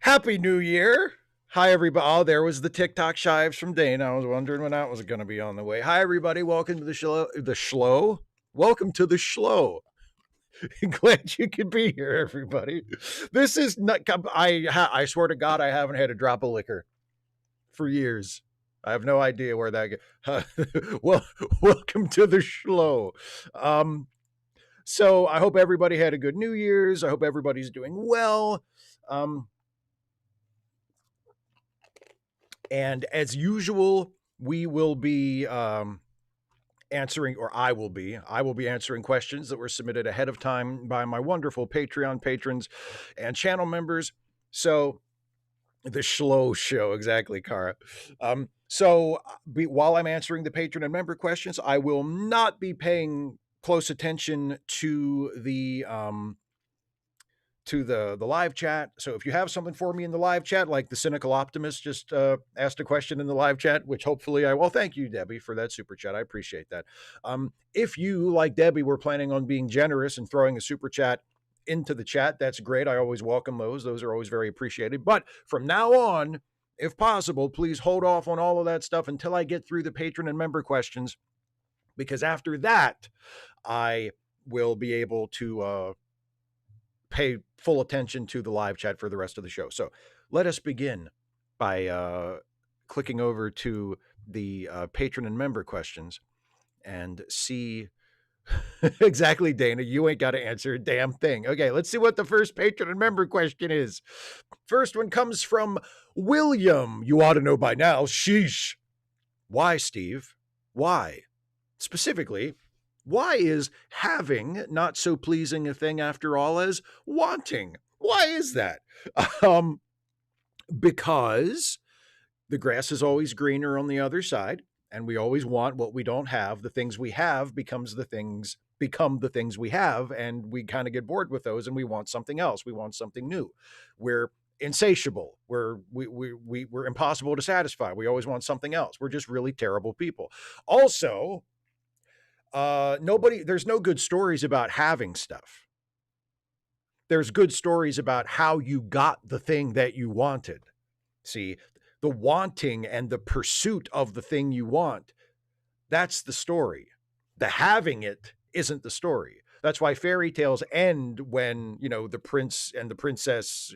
Happy New Year. Hi, everybody. Oh, there was the TikTok Shives from Dane. I was wondering when that was going to be on the way. Hi, everybody. Welcome to the show. The Schlo. Welcome to the Schlo. Glad you could be here, everybody. This is not. I swear to God, I haven't had a drop of liquor for years. I have no idea where that. Well, welcome to the Schlo. Um, so I hope everybody had a good New Year's. I hope everybody's doing well. Um, And as usual, we will be answering, or I will be answering questions that were submitted ahead of time by my wonderful Patreon patrons and channel members. So the Schlo Show, exactly, Kara. While I'm answering the patron and member questions, I will not be paying close attention to the live chat. So if you have something for me in the live chat, like the cynical optimist just asked a question in the live chat, which hopefully well, thank you, Debbie, for that super chat. I appreciate that. If you, like Debbie, were planning on being generous and throwing a super chat into the chat, that's great. I always welcome those. Those are always very appreciated. But from now on, if possible, please hold off on all of that stuff until I get through the patron and member questions, because after that, I will be able to pay full attention to the live chat for the rest of the show. So let us begin by clicking over to the patron and member questions and see exactly, Dana. You ain't got to answer a damn thing. Okay, let's see what the first patron and member question is. First one comes from William. You ought to know by now. Sheesh. Why, Steve? Why? Specifically, why is having not so pleasing a thing after all as wanting? Why is that? Um, because the grass is always greener on the other side, and we always want what we don't have. The things we have become the things we have, and we kind of get bored with those, and we want something else. We want something new. We're insatiable. We're impossible to satisfy. We always want something else. We're just really terrible people. Also, there's no good stories about having stuff. There's good stories about how you got the thing that you wanted. See, the wanting and the pursuit of the thing you want, that's the story. The having it isn't the story. That's why fairy tales end when, the prince and the princess,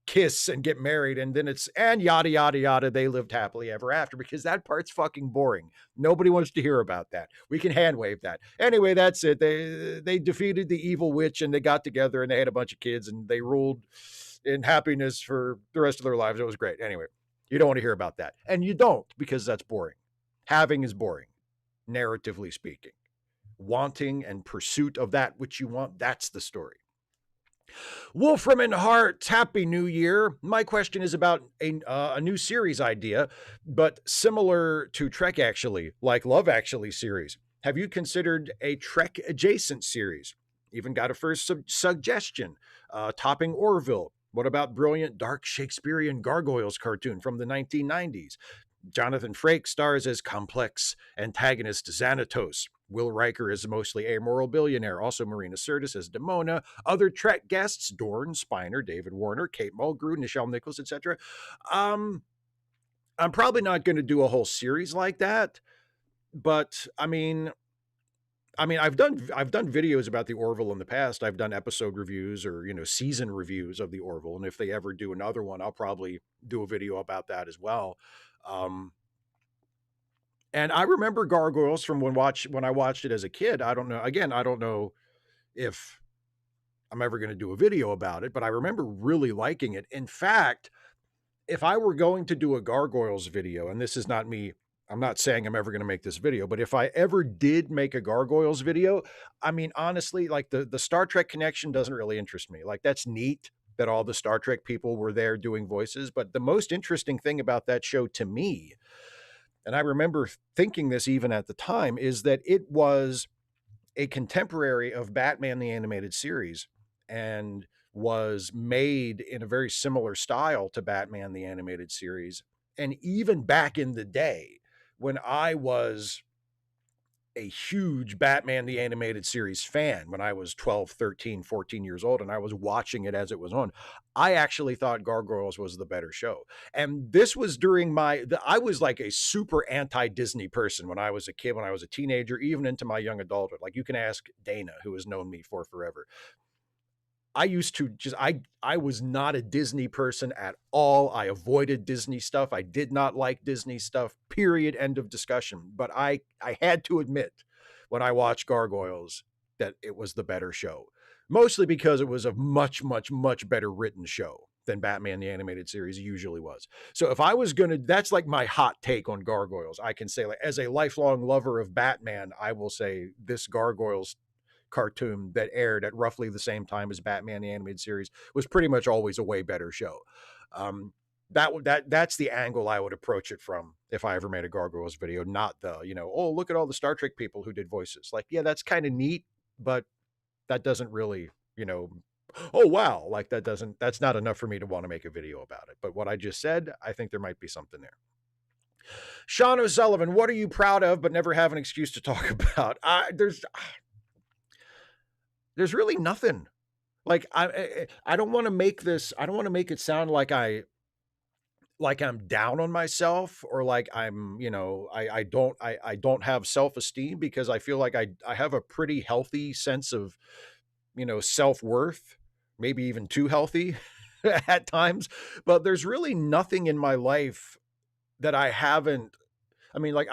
kiss and get married, and then it's and yada yada yada, they lived happily ever after, because that part's fucking boring. Nobody wants to hear about that. We can hand wave that. Anyway, that's it. They defeated the evil witch, and they got together, and they had a bunch of kids, and they ruled in happiness for the rest of their lives. It was great. Anyway, you don't want to hear about that, and you don't, because that's boring. Having is boring, narratively speaking. Wanting and pursuit of that which you want, that's the story. Wolfram and Hart, Happy New Year. My question is about a new series idea, but similar to Trek, actually, like Love Actually series. Have you considered a Trek adjacent series? Even got a first suggestion, topping Orville. What about brilliant dark Shakespearean gargoyles cartoon from the 1990s? Jonathan Frakes stars as complex antagonist Xanatos. Will Riker is mostly amoral billionaire. Also, Marina Sirtis as Demona. Other Trek guests: Dorn, Spiner, David Warner, Kate Mulgrew, Nichelle Nichols, etc. I'm probably not going to do a whole series like that, but I've done videos about the Orville in the past. I've done episode reviews or season reviews of the Orville, and if they ever do another one, I'll probably do a video about that as well. Um, and I remember Gargoyles from when I watched it as a kid. I don't know. Again, I don't know if I'm ever going to do a video about it, but I remember really liking it. In fact, if I were going to do a Gargoyles video, and this is not me, I'm not saying I'm ever going to make this video, but if I ever did make a Gargoyles video, honestly, like the Star Trek connection doesn't really interest me. Like, that's neat that all the Star Trek people were there doing voices, but the most interesting thing about that show to me, and I remember thinking this even at the time, is that it was a contemporary of Batman the Animated Series, and was made in a very similar style to Batman the Animated Series. And even back in the day when I was a huge Batman the Animated Series fan when I was 12, 13, 14 years old, and I was watching it as it was on. I actually thought Gargoyles was the better show. And this was during I was like a super anti-Disney person when I was a kid, when I was a teenager, even into my young adulthood. Like, you can ask Dana, who has known me for forever. I used to just I was not a Disney person at all. I avoided Disney stuff. I did not like Disney stuff. Period. End of discussion. But I had to admit when I watched Gargoyles that it was the better show. Mostly because it was a much, much, much better written show than Batman the Animated Series usually was. So if I was gonna, that's like my hot take on Gargoyles. I can say, like, as a lifelong lover of Batman, I will say this Gargoyles cartoon that aired at roughly the same time as Batman the Animated Series was pretty much always a way better show. That's the angle I would approach it from if I ever made a Gargoyles video, not the, oh, look at all the Star Trek people who did voices. Like, yeah, that's kind of neat, but that doesn't really, oh wow, like that's not enough for me to want to make a video about it. But what I just said, I think there might be something there. Sean O'Sullivan, what are you proud of but never have an excuse to talk about? There's really nothing. Like, I don't want to make this, I don't want to make it sound like I'm down on myself, or like I'm, I don't have self-esteem, because I feel like I have a pretty healthy sense of, self-worth, maybe even too healthy at times. But there's really nothing in my life that I haven't, I mean, like,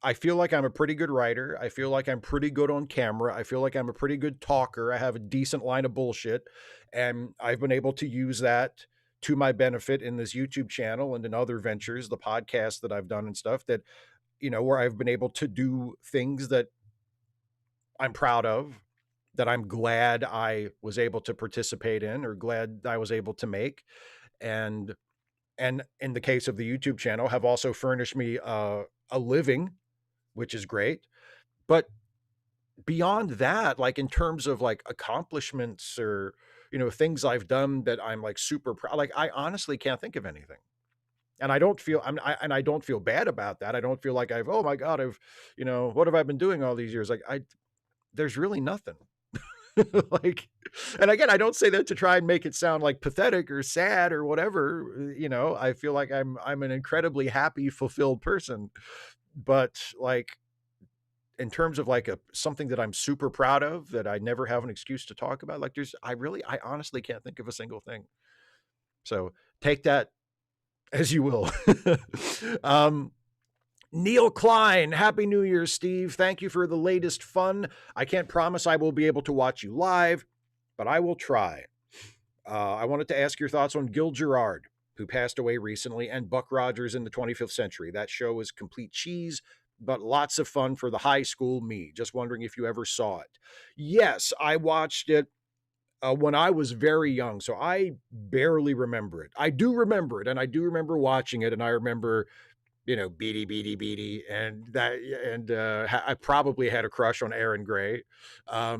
I feel like I'm a pretty good writer. I feel like I'm pretty good on camera. I feel like I'm a pretty good talker. I have a decent line of bullshit. And I've been able to use that to my benefit in this YouTube channel and in other ventures, the podcasts that I've done and stuff, that, where I've been able to do things that I'm proud of, that I'm glad I was able to participate in, or glad I was able to make. And in the case of the YouTube channel, have also furnished me a living, which is great. But beyond that, like, in terms of like accomplishments, or, things I've done that I'm like super proud, like, I honestly can't think of anything. And I don't feel, and I don't feel bad about that. I don't feel like oh my God, what have I been doing all these years? Like, there's really nothing. Like, and again, I don't say that to try and make it sound like pathetic or sad or whatever. I feel like I'm an incredibly happy, fulfilled person. But like, in terms of like something that I'm super proud of that I never have an excuse to talk about, like, I honestly can't think of a single thing. So take that as you will. Neil Klein, Happy New Year, Steve. Thank you for the latest fun. I can't promise I will be able to watch you live, but I will try. I wanted to ask your thoughts on Gil Gerard, who passed away recently, and Buck Rogers in the 25th Century. That show was complete cheese, but lots of fun for the high school me. Just wondering if you ever saw it. Yes, I watched it when I was very young, so I barely remember it. I do remember it, and I do remember watching it, and I remember, Beady, Beady, Beady, and that, and I probably had a crush on Aaron Gray. I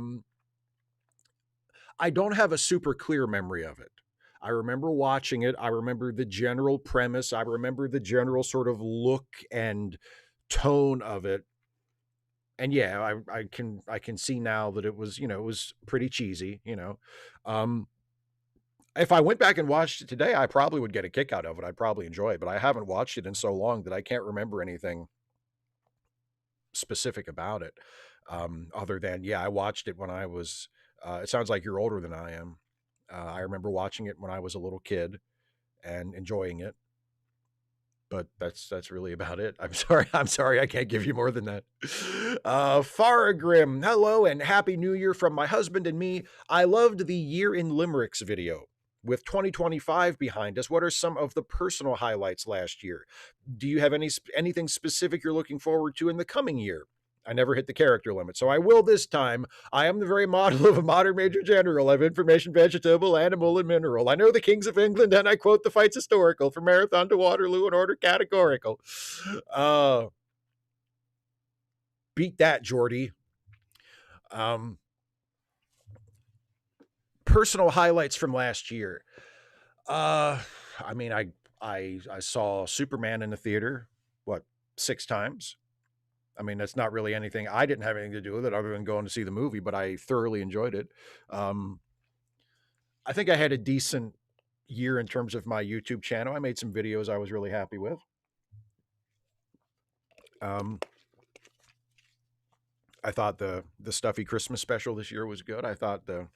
don't have a super clear memory of it. I remember watching it. I remember the general premise. I remember the general sort of look and tone of it. And yeah, I can see now that it was, it was pretty cheesy, If I went back and watched it today, I probably would get a kick out of it. I'd probably enjoy it, but I haven't watched it in so long that I can't remember anything specific about it. Other than, yeah, I watched it when I was, it sounds like you're older than I am. I remember watching it when I was a little kid and enjoying it. But that's really about it. I'm sorry, I can't give you more than that. Faragrim, hello and happy new year from my husband and me. I loved the Year in Limericks video. With 2025 behind us, what are some of the personal highlights last year? Do you have anything specific you're looking forward to in the coming year? I never hit the character limit, so I will this time. I am the very model of a modern major general. I have information, vegetable, animal, and mineral. I know the kings of England, and I quote the fights historical, from Marathon to Waterloo in order categorical. Beat that, Geordie. Personal highlights from last year. I mean, I saw Superman in the theater, 6 times? I mean, that's not really anything. I didn't have anything to do with it other than going to see the movie, but I thoroughly enjoyed it. I think I had a decent year in terms of my YouTube channel. I made some videos I was really happy with. Um, I thought the stuffy Christmas special this year was good. I thought the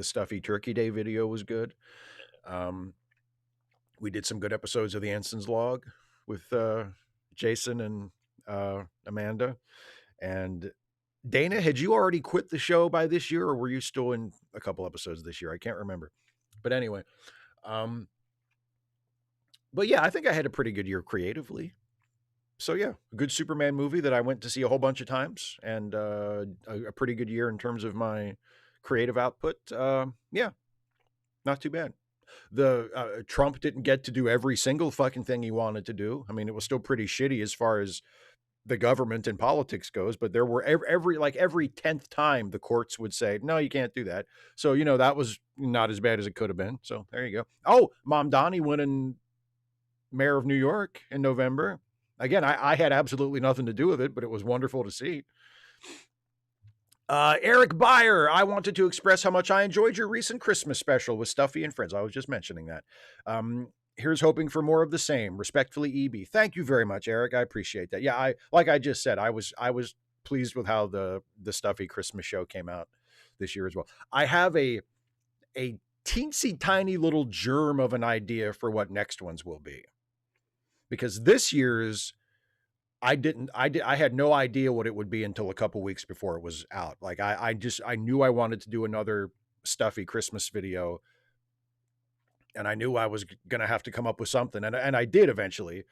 stuffy Turkey Day video was good. We did some good episodes of the Ensign's Log with Jason and Amanda. And Dana, had you already quit the show by this year, or were you still in a couple episodes this year? I can't remember. But anyway, but yeah, I think I had a pretty good year creatively. So yeah, a good Superman movie that I went to see a whole bunch of times, and a pretty good year in terms of my creative output. Yeah, not too bad. The Trump didn't get to do every single fucking thing he wanted to do. I mean, it was still pretty shitty as far as the government and politics goes, but there were every 10th time the courts would say, no, you can't do that. So, that was not as bad as it could have been. So there you go. Oh, Mom Donnie winning mayor of New York in November. Again, I had absolutely nothing to do with it, but it was wonderful to see. Eric Byer, I wanted to express how much I enjoyed your recent Christmas special with Stuffy and Friends. I was just mentioning that. Here's hoping for more of the same. Respectfully, EB. Thank you very much, Eric. I appreciate that. Yeah, like I just said, I was pleased with how the Stuffy Christmas show came out this year as well. I have a teensy tiny little germ of an idea for what next ones will be, because this year's I had no idea what it would be until a couple weeks before it was out. Like I knew I wanted to do another Stuffy Christmas video, and I knew I was going to have to come up with something, and I did eventually,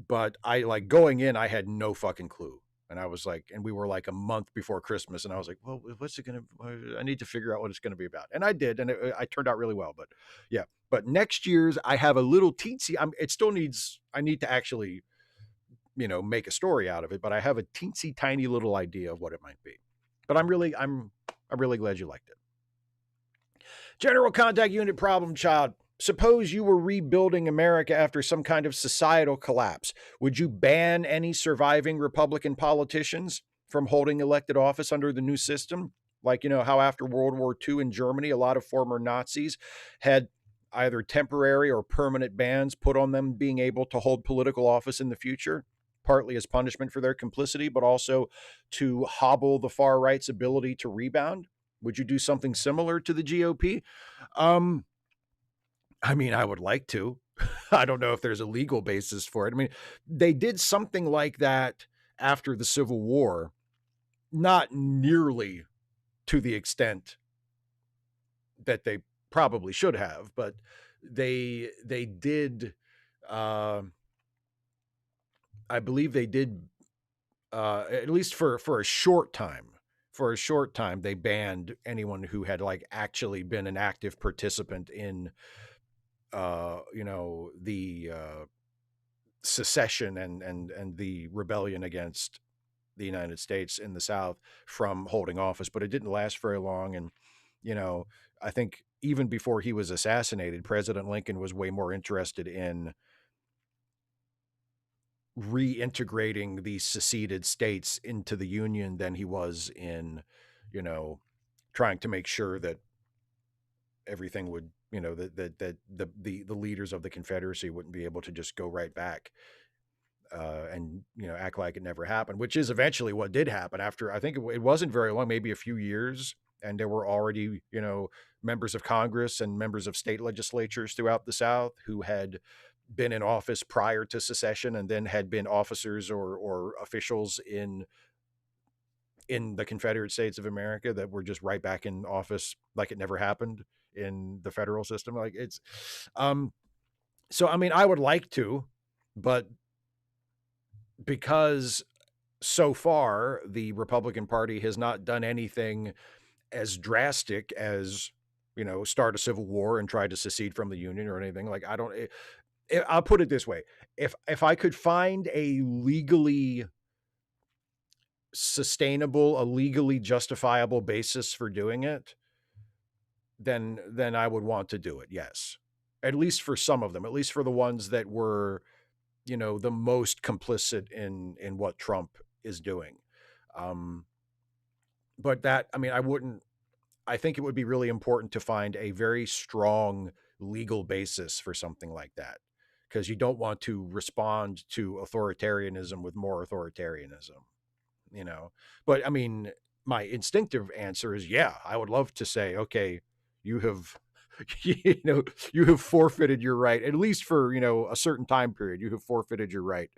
but I, like, going in, I had no fucking clue. And I was like, and we were like a month before Christmas, and I was like, well, what's it going to, I need to figure out what it's going to be about. And I did, and I turned out really well. But yeah, but next year's, I have a little teensy, it still needs, I need to actually, make a story out of it, but I have a teensy tiny little idea of what it might be. But I'm really glad you liked it. General Contact Unit Problem Child. Suppose you were rebuilding America after some kind of societal collapse. Would you ban any surviving Republican politicians from holding elected office under the new system? Like, how after World War II in Germany, a lot of former Nazis had either temporary or permanent bans put on them being able to hold political office in the future, partly as punishment for their complicity, but also to hobble the far right's ability to rebound. Would you do something similar to the GOP? I mean, I would like to. I don't know if there's a legal basis for it. I mean, they did something like that after the Civil War, not nearly to the extent that they probably should have, but they did. I believe they did, at least for a short time. For a short time, they banned anyone who had, like, actually been an active participant in, the secession and the rebellion against the United States in the South from holding office. But it didn't last very long. And, I think even before he was assassinated, President Lincoln was way more interested in reintegrating the seceded states into the Union than he was in, trying to make sure that everything would, that the leaders of the Confederacy wouldn't be able to just go right back and, act like it never happened, which is eventually what did happen after, I think it wasn't very long, maybe a few years. And there were already, members of Congress and members of state legislatures throughout the South who had been in office prior to secession and then had been officers or officials in the Confederate States of America that were just right back in office like it never happened in the federal system. Like, it's so I mean, I would like to, but because so far the Republican Party has not done anything as drastic as, start a civil war and try to secede from the Union or anything. Like, I'll put it this way. If I could find a legally sustainable, a legally justifiable basis for doing it, then I would want to do it. Yes. At least for some of them, at least for the ones that were, the most complicit in what Trump is doing. But that, I mean, I think it would be really important to find a very strong legal basis for something like that, because you don't want to respond to authoritarianism with more authoritarianism, you know. But I mean, my instinctive answer is, yeah, I would love to say, okay, you have, you know, you have forfeited your right, at least for, you know, a certain time period, you have forfeited your right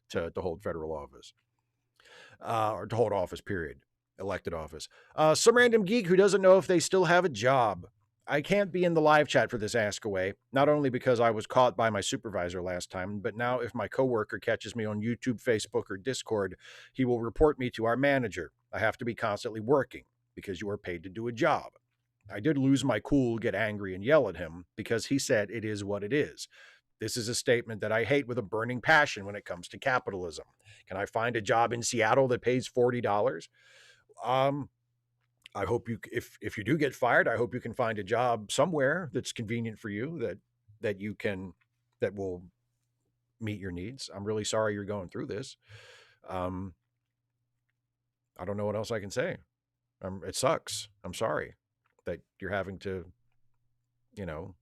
to hold federal office, or to hold office, period, elected office. Some random geek who doesn't know if they still have a job. I can't be in the live chat for this ask away, not only because I was caught by my supervisor last time, but now if my coworker catches me on YouTube, Facebook, or Discord, he will report me to our manager. I have to be constantly working because you are paid to do a job. I did lose my cool, get angry, and yell at him because he said it is what it is. This is a statement that I hate with a burning passion when it comes to capitalism. Can I find a job in Seattle that pays $40? I hope you, if you do get fired, I hope you can find a job somewhere that's convenient for you, that you can, that will meet your needs. I'm really sorry you're going through this. I don't know what else I can say. It sucks. I'm sorry that you're having to, you know,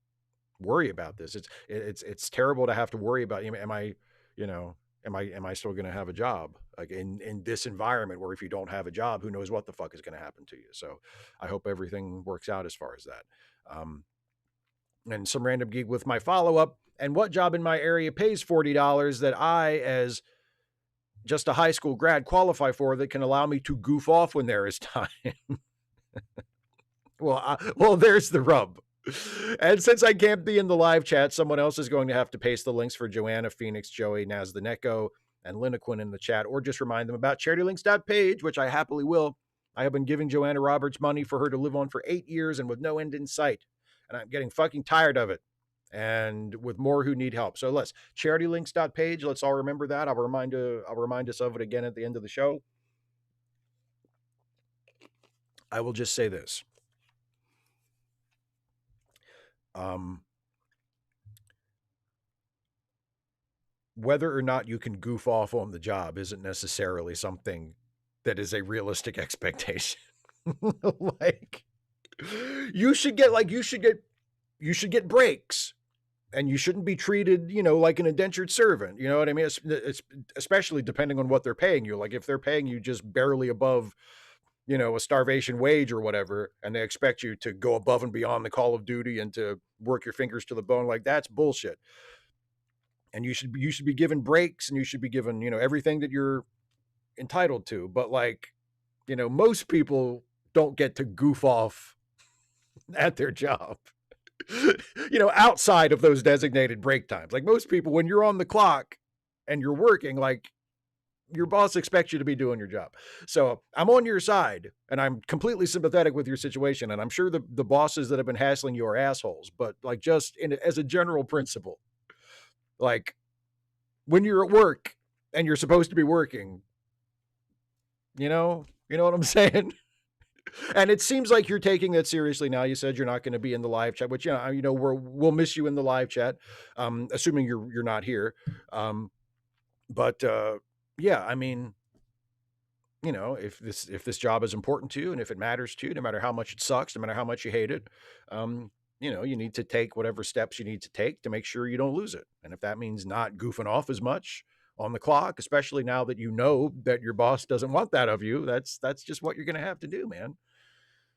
worry about this. It's terrible to have to worry about, am I, you know, am I still going to have a job, like in this environment where if you don't have a job, who knows what the fuck is going to happen to you. So I hope everything works out as far as that. And some random geek with my follow-up, and what job in my area pays $40 that I, as just a high school grad, qualify for, that can allow me to goof off when there is time? Well, there's the rub. And since I can't be in the live chat, someone else is going to have to paste the links for Joanna, Phoenix, Joey, Naz the Neko, and Linequin in the chat, or just remind them about charitylinks.page, which I happily will. I have been giving Joanna Roberts money for her to live on for 8 years and with no end in sight. And I'm getting fucking tired of it. And with more who need help. So let's charitylinks.page. Let's all remember that. I'll remind us of it again at the end of the show. I will just say this. Whether or not you can goof off on the job isn't necessarily something that is a realistic expectation. Like, you should get breaks, and you shouldn't be treated, you know, like an indentured servant. You know what I mean? It's especially depending on what they're paying you. Like if they're paying you just barely above, you know, a starvation wage or whatever, and they expect you to go above and beyond the call of duty and to work your fingers to the bone, like that's bullshit. And you should be given breaks, and you should be given, you know, everything that you're entitled to. But like, you know, most people don't get to goof off at their job, you know, outside of those designated break times. Like most people, when you're on the clock and you're working, like your boss expects you to be doing your job. So I'm on your side, and I'm completely sympathetic with your situation. And I'm sure the bosses that have been hassling you are assholes, but like just as a general principle, like when you're at work and you're supposed to be working, you know what I'm saying? And it seems like you're taking that seriously now. You said you're not going to be in the live chat, which, you know, we'll miss you in the live chat, assuming you're not here. But yeah, I mean, you know, if this job is important to you, and if it matters to you, no matter how much it sucks, no matter how much you hate it, you know, you need to take whatever steps you need to take to make sure you don't lose it. And if that means not goofing off as much on the clock, especially now that you know that your boss doesn't want that of you, that's just what you're going to have to do, man.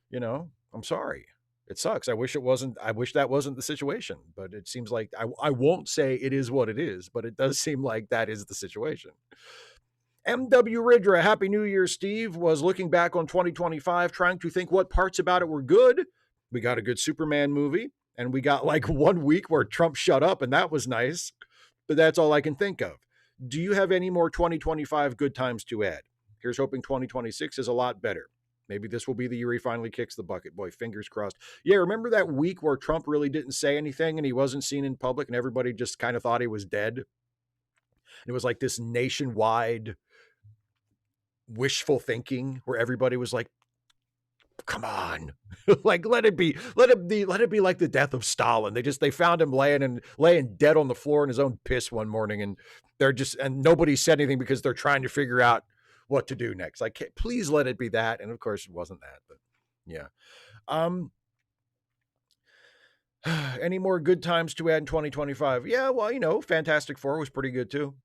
You know, I'm sorry. It sucks. I wish that wasn't the situation, but it seems like I won't say it is what it is, but it does seem like that is the situation. MW Ridra, Happy New Year, Steve. Was looking back on 2025, trying to think what parts about it were good. We got a good Superman movie, and we got like 1 week where Trump shut up, and that was nice. But that's all I can think of. Do you have any more 2025 good times to add? Here's hoping 2026 is a lot better. Maybe this will be the year he finally kicks the bucket. Boy, fingers crossed. Yeah, remember that week where Trump really didn't say anything and he wasn't seen in public and everybody just kind of thought he was dead? And it was like this nationwide wishful thinking where everybody was like, come on, like let it be like the death of Stalin. They found him laying dead on the floor in his own piss one morning, and and nobody said anything because they're trying to figure out what to do next. Like, please let it be that. And of course, it wasn't that. But yeah. Um, any more good times to add in 2025? Yeah, well, Fantastic Four was pretty good too.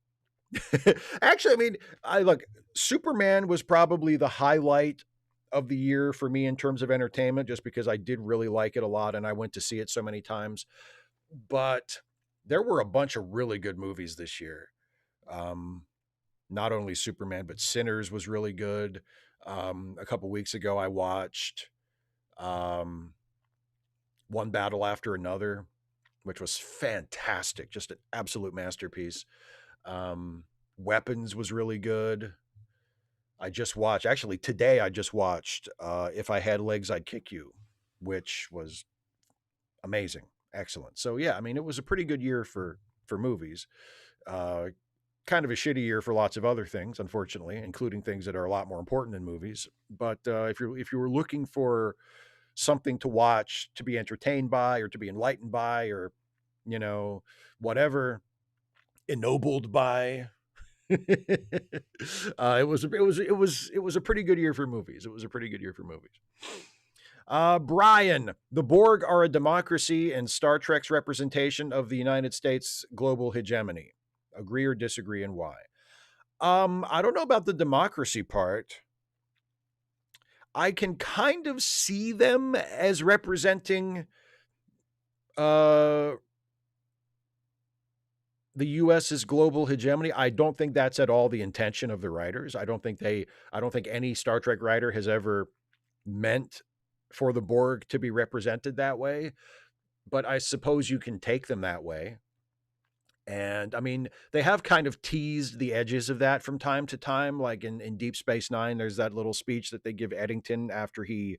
Actually, I mean, I look, Superman was probably the highlight of the year for me in terms of entertainment, just because I did really like it a lot and I went to see it so many times. But there were a bunch of really good movies this year. Um, Not only Superman, but Sinners was really good. A couple weeks ago, I watched um, One Battle After Another, which was fantastic, just an absolute masterpiece. Um, Weapons was really good. Actually today, I just watched If I Had Legs, I'd Kick You, which was amazing, excellent. So yeah, I mean, it was a pretty good year for movies. Uh, Kind of a shitty year for lots of other things, unfortunately, including things that are a lot more important than movies. But if you were looking for something to watch, to be entertained by, or to be enlightened by, or you know, whatever, ennobled by, it was a pretty good year for movies. It was a pretty good year for movies. Brian, the Borg are a democracy and Star Trek's representation of the United States global hegemony. Agree or disagree, and why? I don't know about the democracy part. I can kind of see them as representing the US's global hegemony. I don't think that's at all the intention of the writers. I don't think any Star Trek writer has ever meant for the Borg to be represented that way, but I suppose you can take them that way. And I mean, they have kind of teased the edges of that from time to time. Like in Deep Space Nine, there's that little speech that they give Eddington after he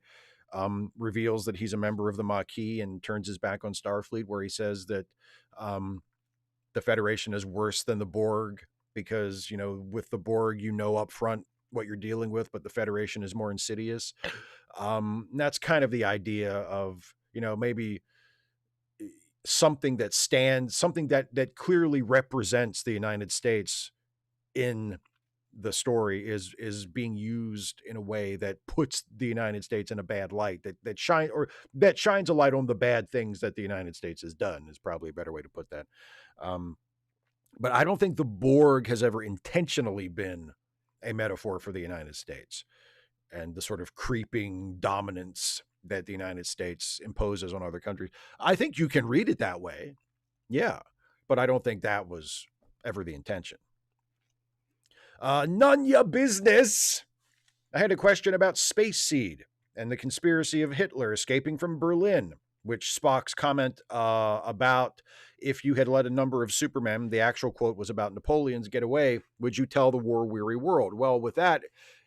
reveals that he's a member of the Maquis and turns his back on Starfleet, where he says that the Federation is worse than the Borg because, with the Borg, up front what you're dealing with, but the Federation is more insidious. That's kind of the idea of, maybe something that clearly represents the United States in the story is being used in a way that puts the United States in a bad light, that shines a light on the bad things that the United States has done, is probably a better way to put that. But I don't think the Borg has ever intentionally been a metaphor for the United States and the sort of creeping dominance that the United States imposes on other countries. I think you can read it that way. Yeah. But I don't think that was ever the intention. None ya business. I had a question about Space Seed and the conspiracy of Hitler escaping from Berlin, which Spock's comment about if you had let a number of Supermen, the actual quote was about Napoleon's, get away, would you tell the war-weary world? Well, with that,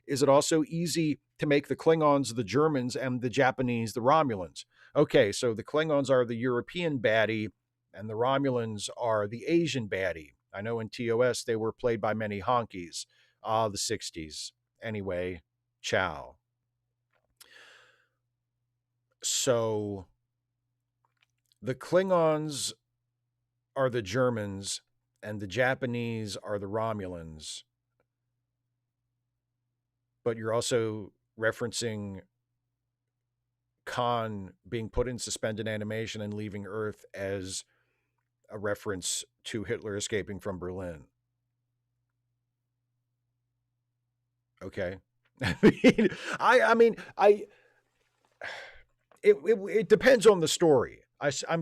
is it also easy to make the Klingons the Germans and the Japanese the Romulans? Okay, so the Klingons are the European baddie and the Romulans are the Asian baddie. I know in TOS they were played by many honkies. The 60s. Anyway, ciao. So the Klingons are the Germans and the Japanese are the Romulans. But you're also referencing Khan being put in suspended animation and leaving Earth as a reference to Hitler escaping from Berlin. Okay. It depends on the story.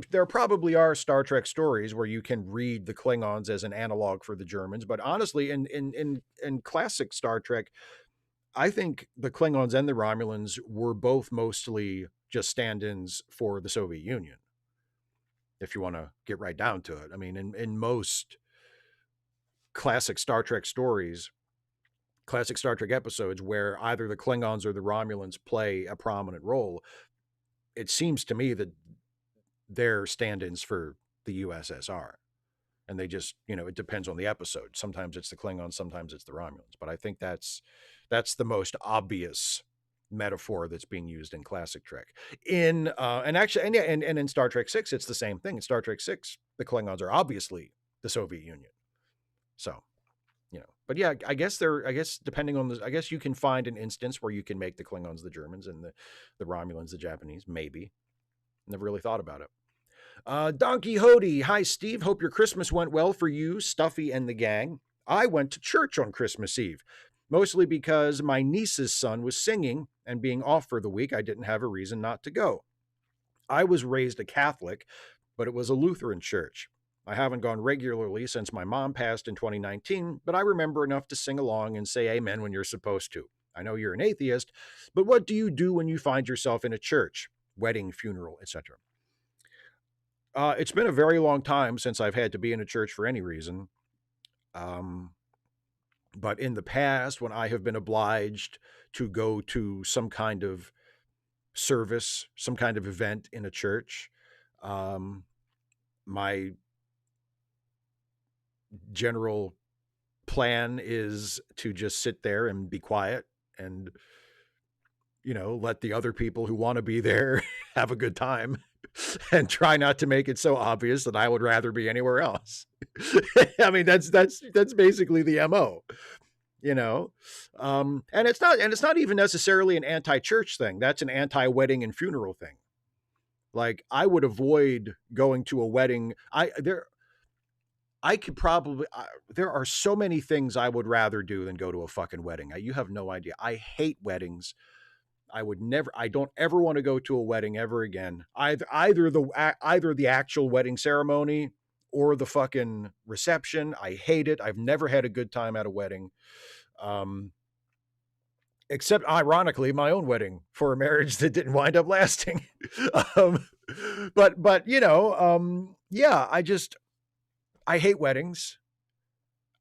There probably are Star Trek stories where you can read the Klingons as an analog for the Germans, but honestly, in classic Star Trek, I think the Klingons and the Romulans were both mostly just stand-ins for the Soviet Union. If you want to get right down to it. I mean, in most classic Star Trek stories, classic Star Trek episodes where either the Klingons or the Romulans play a prominent role, it seems to me that they're stand-ins for the USSR. And they just, it depends on the episode. Sometimes it's the Klingons, sometimes it's the Romulans. But I think that's the most obvious metaphor that's being used in classic Trek. In Star Trek 6, it's the same thing. In Star Trek 6, the Klingons are obviously the Soviet Union. So, But yeah, I guess depending on I guess you can find an instance where you can make the Klingons the Germans and the Romulans the Japanese. Maybe. Never really thought about it. Don Quixote, hi Steve. Hope your Christmas went well for you, Stuffy, and the gang. I went to church on Christmas Eve, mostly because my niece's son was singing, and being off for the week, I didn't have a reason not to go. I was raised a Catholic, but it was a Lutheran church. I haven't gone regularly since my mom passed in 2019, but I remember enough to sing along and say amen when you're supposed to. I know you're an atheist, but what do you do when you find yourself in a church, wedding, funeral, etc.? It's been a very long time since I've had to be in a church for any reason. But in the past, when I have been obliged to go to some kind of service, some kind of event in a church, my general plan is to just sit there and be quiet and, let the other people who want to be there have a good time and try not to make it so obvious that I would rather be anywhere else. I mean, that's basically the MO, and it's not even necessarily an anti-church thing. That's an anti-wedding and funeral thing. Like, I would avoid going to a wedding. There are so many things I would rather do than go to a fucking wedding. You have no idea. I hate weddings. I don't ever want to go to a wedding ever again. Either the actual wedding ceremony or the fucking reception. I hate it. I've never had a good time at a wedding. Except ironically, my own wedding for a marriage that didn't wind up lasting. But yeah, I hate weddings.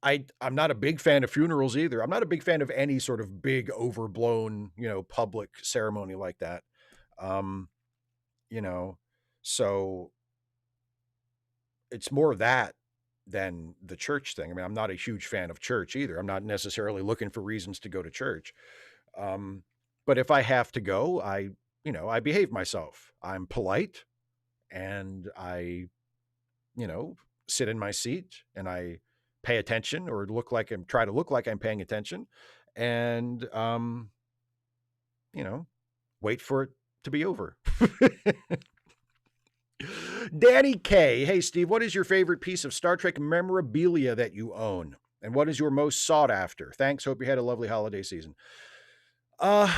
I'm not a big fan of funerals either. I'm not a big fan of any sort of big overblown, public ceremony like that. So it's more of that than the church thing. I mean, I'm not a huge fan of church either. I'm not necessarily looking for reasons to go to church. But if I have to go, I behave myself. I'm polite and I, sit in my seat and I pay attention or try to look like I'm paying attention and, wait for it to be over. Danny K. Hey, Steve, what is your favorite piece of Star Trek memorabilia that you own? And what is your most sought after? Thanks. Hope you had a lovely holiday season.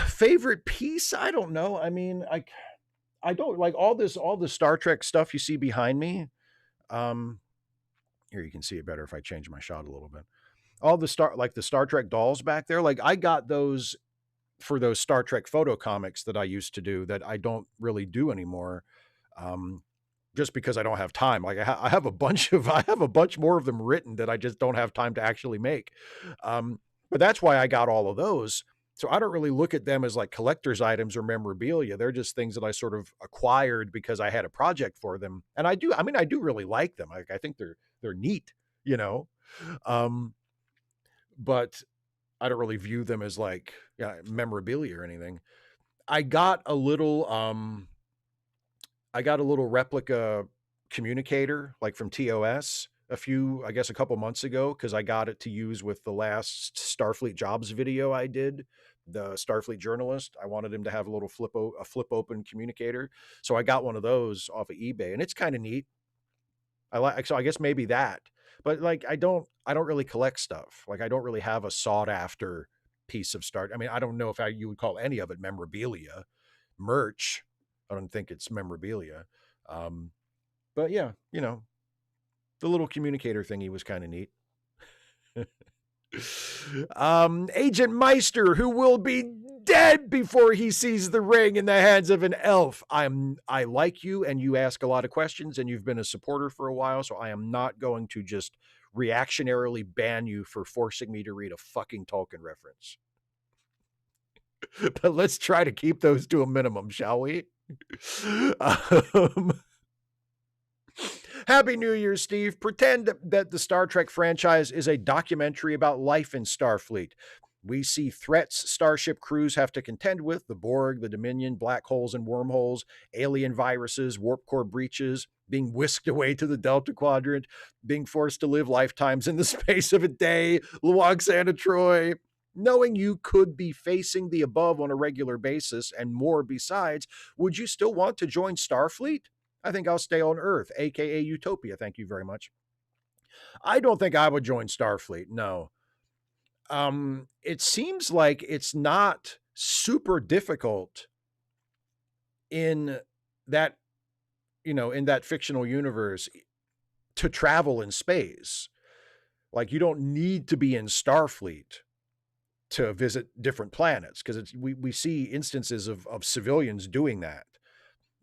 Favorite piece? I don't know. I mean, I don't like all the Star Trek stuff you see behind me. Here you can see it better if I change my shot a little bit. All the Star Trek dolls back there, like I got those for those Star Trek photo comics that I used to do that I don't really do anymore. Just because I don't have time. Like I have a bunch more of them written that I just don't have time to actually make. But that's why I got all of those. So I don't really look at them as like collector's items or memorabilia. They're just things that I sort of acquired because I had a project for them. And I do really like them. I think they're neat, but I don't really view them as like memorabilia or anything. I got a little replica communicator like from TOS a couple months ago, because I got it to use with the last Starfleet jobs video I did. The Starfleet journalist, I wanted him to have a little flip open communicator. So I got one of those off of eBay and it's kind of neat. So I guess maybe that, but like, I don't really collect stuff. Like I don't really have a sought after piece of Star. I mean, I don't know if you would call any of it memorabilia. Merch, I don't think it's memorabilia. But yeah, the little communicator thingy was kind of neat. Agent Meister, who will be dead before he sees the ring in the hands of an elf. I like you and you ask a lot of questions and you've been a supporter for a while, so I am not going to just reactionarily ban you for forcing me to read a fucking Tolkien reference. But let's try to keep those to a minimum, shall we? Happy New Year, Steve. Pretend that the Star Trek franchise is a documentary about life in Starfleet. We see threats starship crews have to contend with: the Borg, the Dominion, black holes and wormholes, alien viruses, warp core breaches, being whisked away to the Delta Quadrant, being forced to live lifetimes in the space of a day, Luoxana Troy. Knowing you could be facing the above on a regular basis and more besides, would you still want to join Starfleet? I think I'll stay on Earth, aka Utopia. Thank you very much. I don't think I would join Starfleet. No. It seems like it's not super difficult in that, in that fictional universe to travel in space. Like, you don't need to be in Starfleet to visit different planets, because we see instances of civilians doing that.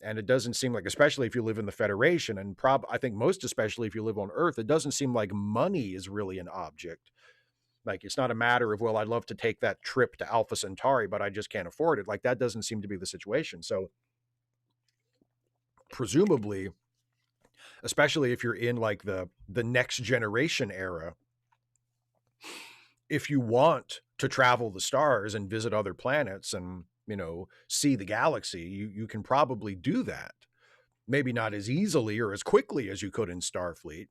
And it doesn't seem like, especially if you live in the Federation, and I think most especially if you live on Earth, it doesn't seem like money is really an object. Like, it's not a matter of, well, I'd love to take that trip to Alpha Centauri, but I just can't afford it. Like, that doesn't seem to be the situation. So presumably, especially if you're in like the next generation era, if you want to travel the stars and visit other planets and, see the galaxy, you can probably do that. Maybe not as easily or as quickly as you could in Starfleet,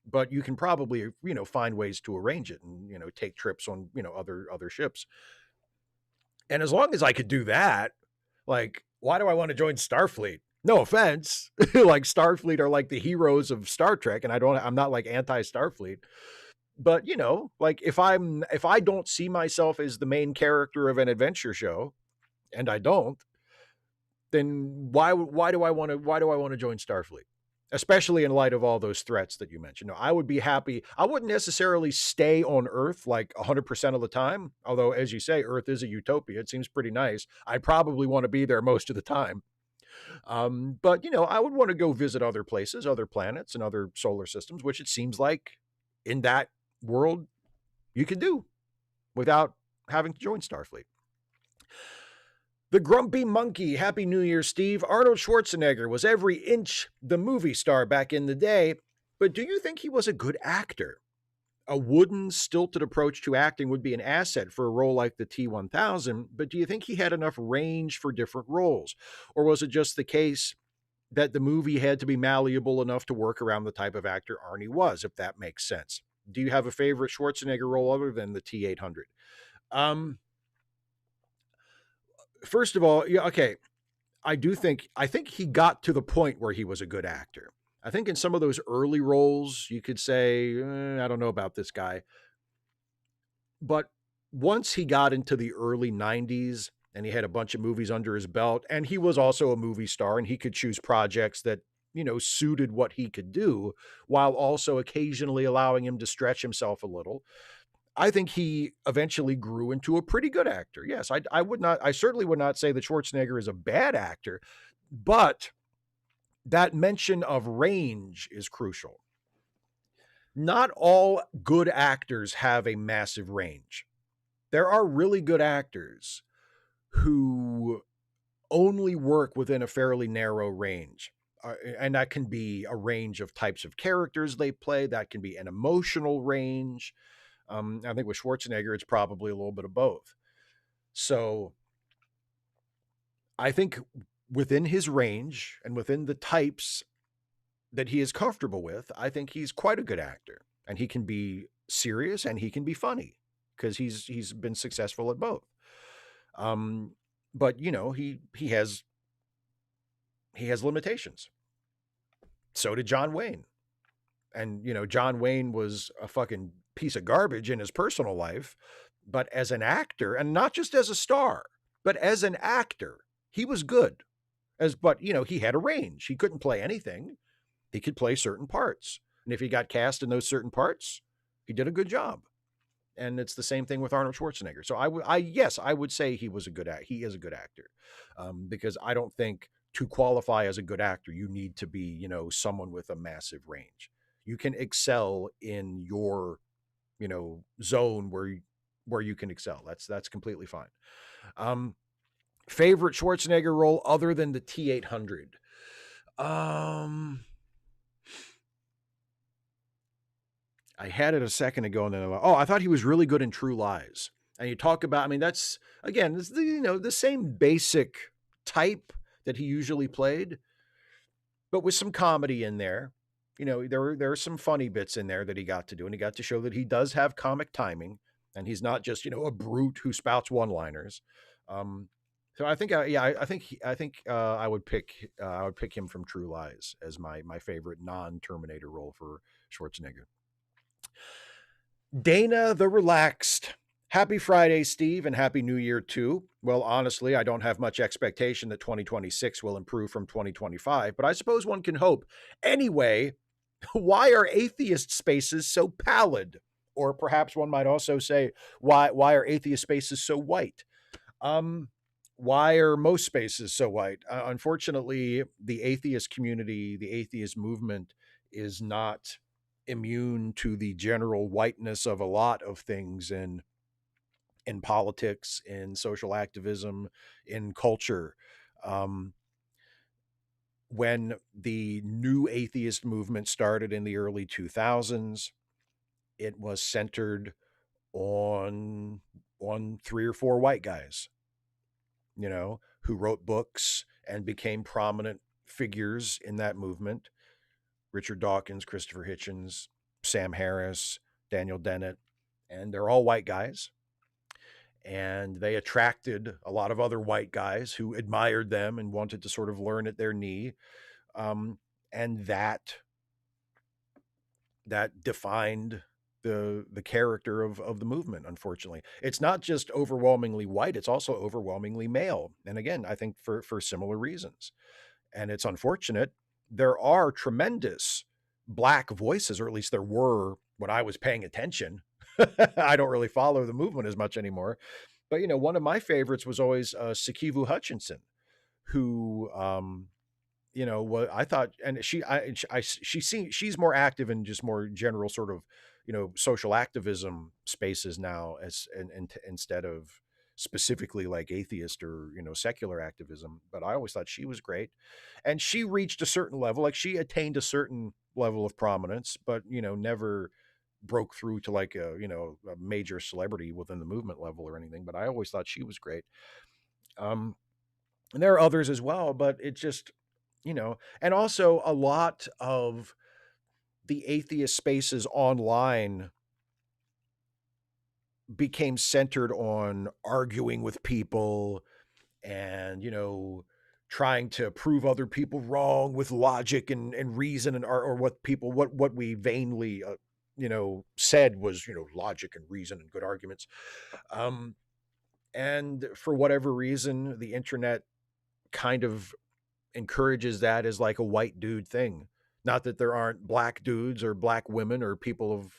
but you can probably, find ways to arrange it and, take trips on, other ships. And as long as I could do that, like, why do I want to join Starfleet? No offense. Like, Starfleet are like the heroes of Star Trek, and I'm not like anti-Starfleet. But, like, if I don't see myself as the main character of an adventure show, and I don't, then why do I want to join Starfleet? Especially in light of all those threats that you mentioned. No, I would be happy. I wouldn't necessarily stay on Earth like 100% of the time. Although, as you say, Earth is a utopia. It seems pretty nice. I probably want to be there most of the time. But, I would want to go visit other places, other planets, and other solar systems, which it seems like in that world you can do without having to join Starfleet. The Grumpy Monkey, Happy New Year, Steve. Arnold Schwarzenegger was every inch the movie star back in the day, but do you think he was a good actor? A wooden, stilted approach to acting would be an asset for a role like the T-1000, but do you think he had enough range for different roles? Or was it just the case that the movie had to be malleable enough to work around the type of actor Arnie was, if that makes sense? Do you have a favorite Schwarzenegger role other than the T-800? First of all, yeah, okay. I think he got to the point where he was a good actor. I think in some of those early roles, you could say, I don't know about this guy. But once he got into the early 90s and he had a bunch of movies under his belt, and he was also a movie star and he could choose projects that, suited what he could do, while also occasionally allowing him to stretch himself a little. I think he eventually grew into a pretty good actor. Yes, I certainly would not say that Schwarzenegger is a bad actor, but that mention of range is crucial. Not all good actors have a massive range. There are really good actors who only work within a fairly narrow range. And that can be a range of types of characters they play. That can be an emotional range. I think with Schwarzenegger, it's probably a little bit of both. So I think within his range and within the types that he is comfortable with, I think he's quite a good actor. And he can be serious and he can be funny because he's been successful at both. But he has limitations. So did John Wayne. And John Wayne was a fucking piece of garbage in his personal life, but as an actor, and not just as a star, but as an actor, he was good. But he had a range. He couldn't play anything. He could play certain parts. And if he got cast in those certain parts, he did a good job. And it's the same thing with Arnold Schwarzenegger. So I would say he is a good actor, because I don't think to qualify as a good actor, you need to be, someone with a massive range. You can excel in your, zone where you can excel. That's completely fine. Favorite Schwarzenegger role other than the T-800? I had it a second ago, and then I'm like, oh, I thought he was really good in True Lies. And you talk about, I mean, that's again, it's the, the same basic type that he usually played, but with some comedy in there. There are some funny bits in there that he got to do, and he got to show that he does have comic timing, and he's not just a brute who spouts one-liners. Um, so I think, I would pick him from True Lies as my favorite non-Terminator role for Schwarzenegger. Dana the Relaxed. Happy Friday, Steve, and Happy New Year, too. Well, honestly, I don't have much expectation that 2026 will improve from 2025, but I suppose one can hope. Anyway, why are atheist spaces so pallid? Or perhaps one might also say, why are atheist spaces so white? Um, why are most spaces so white? Unfortunately, the atheist community, the atheist movement is not immune to the general whiteness of a lot of things in politics, in social activism, in culture. Um, when the new atheist movement started in the early 2000s, it was centered on three or four white guys, who wrote books and became prominent figures in that movement. Richard Dawkins, Christopher Hitchens, Sam Harris, Daniel Dennett, and they're all white guys. And they attracted a lot of other white guys who admired them and wanted to sort of learn at their knee. And that defined the character of the movement. Unfortunately, it's not just overwhelmingly white, it's also overwhelmingly male, and again, I think for similar reasons. And it's unfortunate. There are tremendous black voices, or at least there were when I was paying attention. I don't really follow the movement as much anymore, but one of my favorites was always Sikivu Hutchinson, who what I thought, and she's more active in just more general sort of, social activism spaces now, instead of specifically like atheist or, secular activism. But I always thought she was great. And she reached a certain level, like she attained a certain level of prominence, but, never broke through to like a major celebrity within the movement level or anything. But I always thought she was great. And there are others as well, but it just, and also a lot of the atheist spaces online became centered on arguing with people and, trying to prove other people wrong with logic and reason or what we vainly, said was, logic and reason and good arguments. And for whatever reason, the internet kind of encourages that as like a white dude thing. Not that there aren't black dudes or black women or people of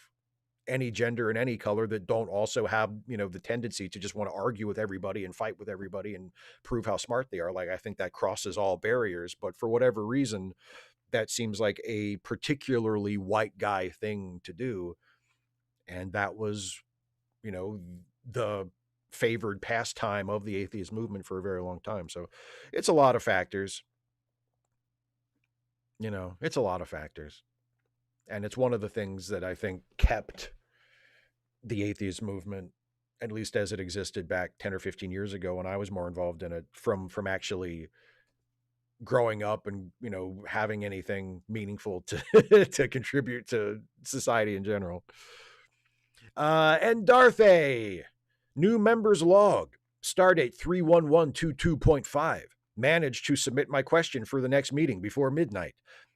any gender and any color that don't also have, the tendency to just want to argue with everybody and fight with everybody and prove how smart they are. Like, I think that crosses all barriers, but for whatever reason, that seems like a particularly white guy thing to do. And that was, the favored pastime of the atheist movement for a very long time. So it's a lot of factors. It's a lot of factors. And it's one of the things that I think kept the atheist movement, at least as it existed back 10 or 15 years ago when I was more involved in it, from actually growing up and, having anything meaningful to to contribute to society in general. And Darthay, new members log, stardate 31122.5. Managed to submit my question for the next meeting before midnight.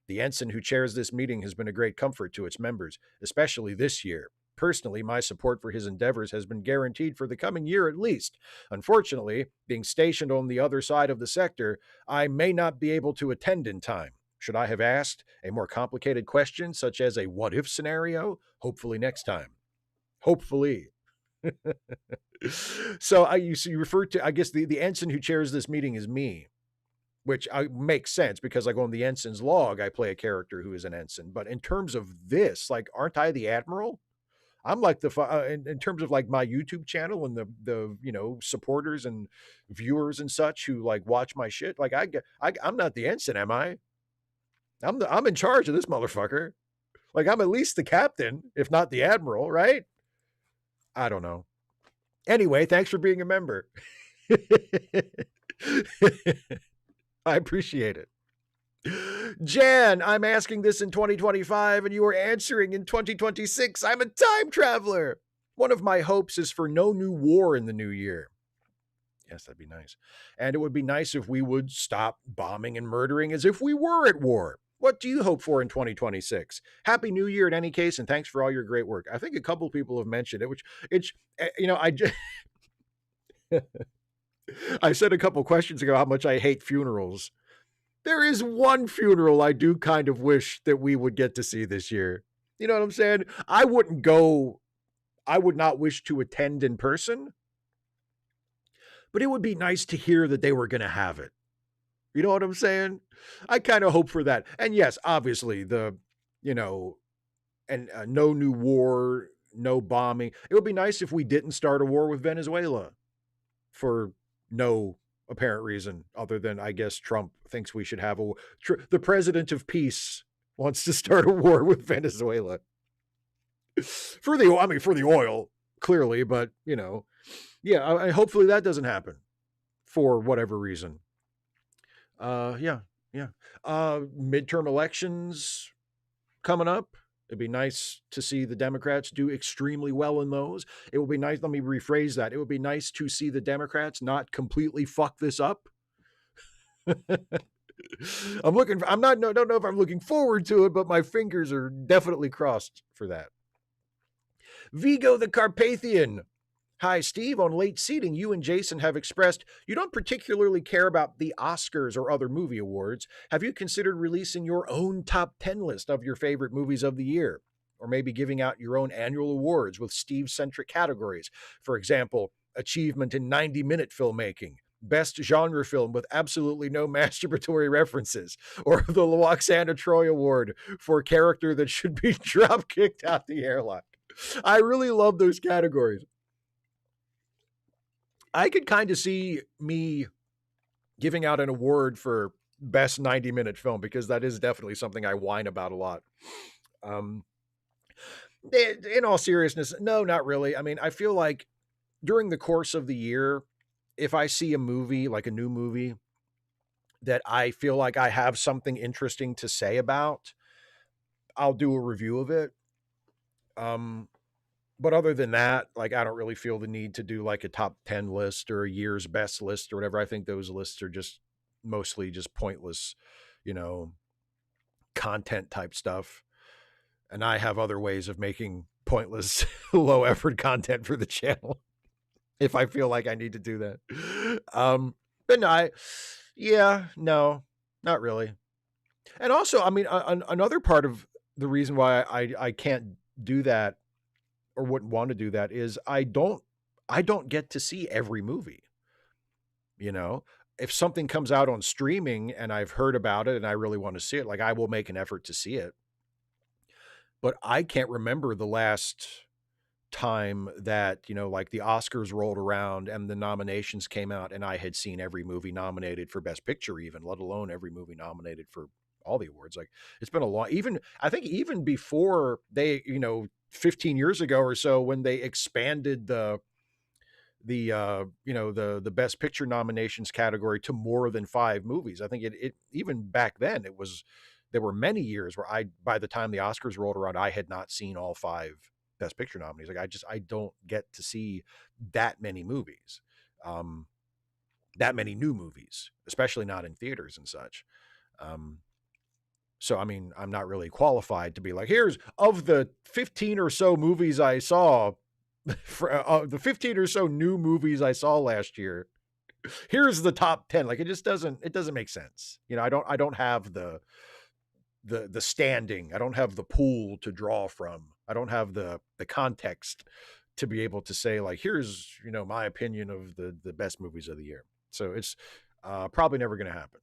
The ensign who chairs this meeting has been a great comfort to its members, especially this year. Personally, my support for his endeavors has been guaranteed for the coming year at least. Unfortunately, being stationed on the other side of the sector, I may not be able to attend in time. Should I have asked a more complicated question, such as a what-if scenario? Hopefully next time. Hopefully. So you refer to, I guess, the ensign who chairs this meeting is me, which makes sense because like on the ensign's log, I play a character who is an ensign. But in terms of this, like, aren't I the admiral? I'm like in terms of like my YouTube channel and the supporters and viewers and such who like watch my shit. Like I'm not the ensign, am I? I'm in charge of this motherfucker. Like, I'm at least the captain, if not the admiral, right? I don't know. Anyway, thanks for being a member. I appreciate it. Jan, I'm asking this in 2025 and you are answering in 2026. I'm a time traveler. One of my hopes is for no new war in the new year. Yes, that'd be nice. And it would be nice if we would stop bombing and murdering as if we were at war. What do you hope for in 2026? Happy New Year in any case, and thanks for all your great work. I think a couple people have mentioned it, which it's, I just, I said a couple questions ago how much I hate funerals. There is one funeral I do kind of wish that we would get to see this year. You know what I'm saying? I wouldn't go, I would not wish to attend in person, but it would be nice to hear that they were going to have it. You know what I'm saying? I kind of hope for that. And yes, obviously you know, no new war, no bombing. It would be nice if we didn't start a war with Venezuela for no apparent reason other than I guess Trump thinks we should have the president of peace wants to start a war with Venezuela for the oil clearly, but yeah, hopefully that doesn't happen for whatever reason. Yeah. Midterm elections coming up. It'd be nice to see the Democrats do extremely well in those. It would be nice. Let me rephrase that. It would be nice to see the Democrats not completely fuck this up. Don't know if I'm looking forward to it, but my fingers are definitely crossed for that. Vigo the Carpathian. Hi, Steve. On late seating, you and Jason have expressed you don't particularly care about the Oscars or other movie awards. Have you considered releasing your own top 10 list of your favorite movies of the year? Or maybe giving out your own annual awards with Steve-centric categories. For example, achievement in 90-minute filmmaking, best genre film with absolutely no masturbatory references, or the Loxana Troy Award for character that should be drop-kicked out the airlock. I really love those categories. I could kind of see me giving out an award for best 90-minute film because that is definitely something I whine about a lot. In all seriousness, no, not really. I mean, I feel like during the course of the year, if I see a movie, like a new movie, that I feel like I have something interesting to say about, I'll do a review of it. But other than that, like, I don't really feel the need to do like a top 10 list or a year's best list or whatever. I think those lists are just mostly just pointless, content type stuff. And I have other ways of making pointless, low effort content for the channel if I feel like I need to do that. But no, not really. And also, I mean, another part of the reason why I can't do that or wouldn't want to do that is I don't get to see every movie. If something comes out on streaming and I've heard about it and I really want to see it, like, I will make an effort to see it. But I can't remember the last time that, like the Oscars rolled around and the nominations came out and I had seen every movie nominated for Best Picture, even, let alone every movie nominated for all the awards. Like, it's been a long, I think even before they, 15 years ago or so, when they expanded the Best Picture nominations category to more than 5 movies. I think it even back then there were many years where by the time the Oscars rolled around, I had not seen all 5 Best Picture nominees. Like, I don't get to see that many movies, that many new movies, especially not in theaters and such. So, I mean, I'm not really qualified to be like, here's of the 15 or so movies I saw, the 15 or so new movies I saw last year, here's the top 10. Like, it doesn't make sense. I don't have the standing. I don't have the pool to draw from. I don't have the context to be able to say, like, here's, my opinion of the best movies of the year. So it's probably never going to happen.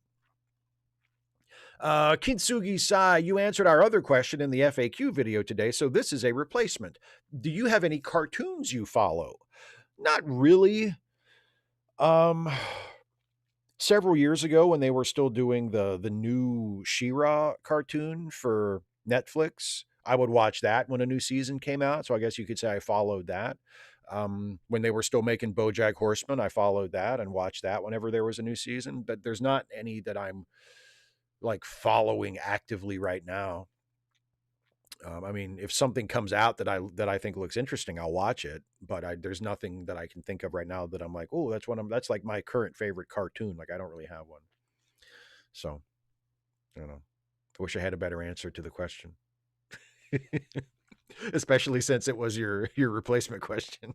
Kintsugi Sai, you answered our other question in the FAQ video today, so this is a replacement. Do you have any cartoons you follow? Not really. Several years ago, when they were still doing the new She-Ra cartoon for Netflix, I would watch that when a new season came out. So I guess you could say I followed that. When they were still making BoJack Horseman, I followed that and watched that whenever there was a new season. But there's not any that I'm like following actively right now. I mean, if something comes out that I think looks interesting, I'll watch it. But there's nothing that I can think of right now that I'm like, oh, that's like my current favorite cartoon. Like I don't really have one. So I don't know. I wish I had a better answer to the question, especially since it was your replacement question.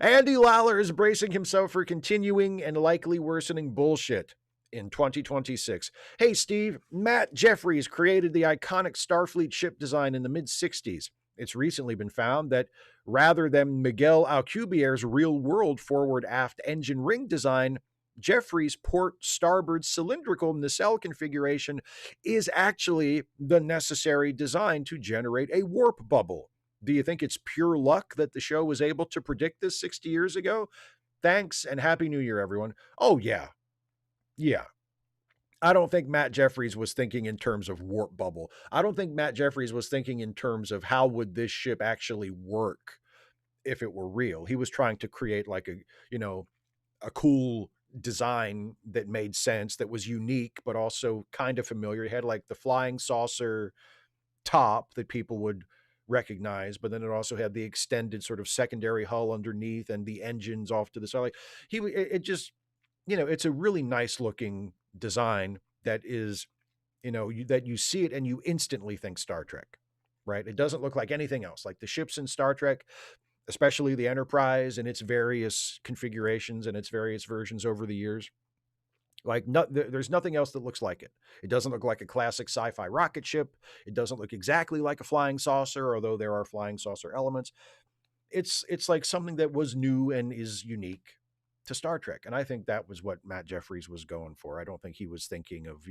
Andy Lawler is bracing himself for continuing and likely worsening bullshit in 2026. Hey, Steve, Matt Jeffries created the iconic Starfleet ship design in the mid-60s. It's recently been found that rather than Miguel Alcubierre's real-world forward-aft engine ring design, Jeffries' port starboard cylindrical nacelle configuration is actually the necessary design to generate a warp bubble. Do you think it's pure luck that the show was able to predict this 60 years ago? Thanks and Happy New Year, everyone. Oh, yeah. Yeah. I don't think Matt Jeffries was thinking in terms of warp bubble. I don't think Matt Jeffries was thinking in terms of how would this ship actually work if it were real. He was trying to create like a cool design that made sense, that was unique, but also kind of familiar. It had like the flying saucer top that people would recognize, but then it also had the extended sort of secondary hull underneath and the engines off to the side. Like it just, it's a really nice looking design that is, that you see it and you instantly think Star Trek, right? It doesn't look like anything else. Like the ships in Star Trek, especially the Enterprise and its various configurations and its various versions over the years. Like there's nothing else that looks like it. It doesn't look like a classic sci-fi rocket ship. It doesn't look exactly like a flying saucer, although there are flying saucer elements. It's like something that was new and is unique to Star Trek. And I think that was what Matt Jeffries was going for. I don't think he was thinking of,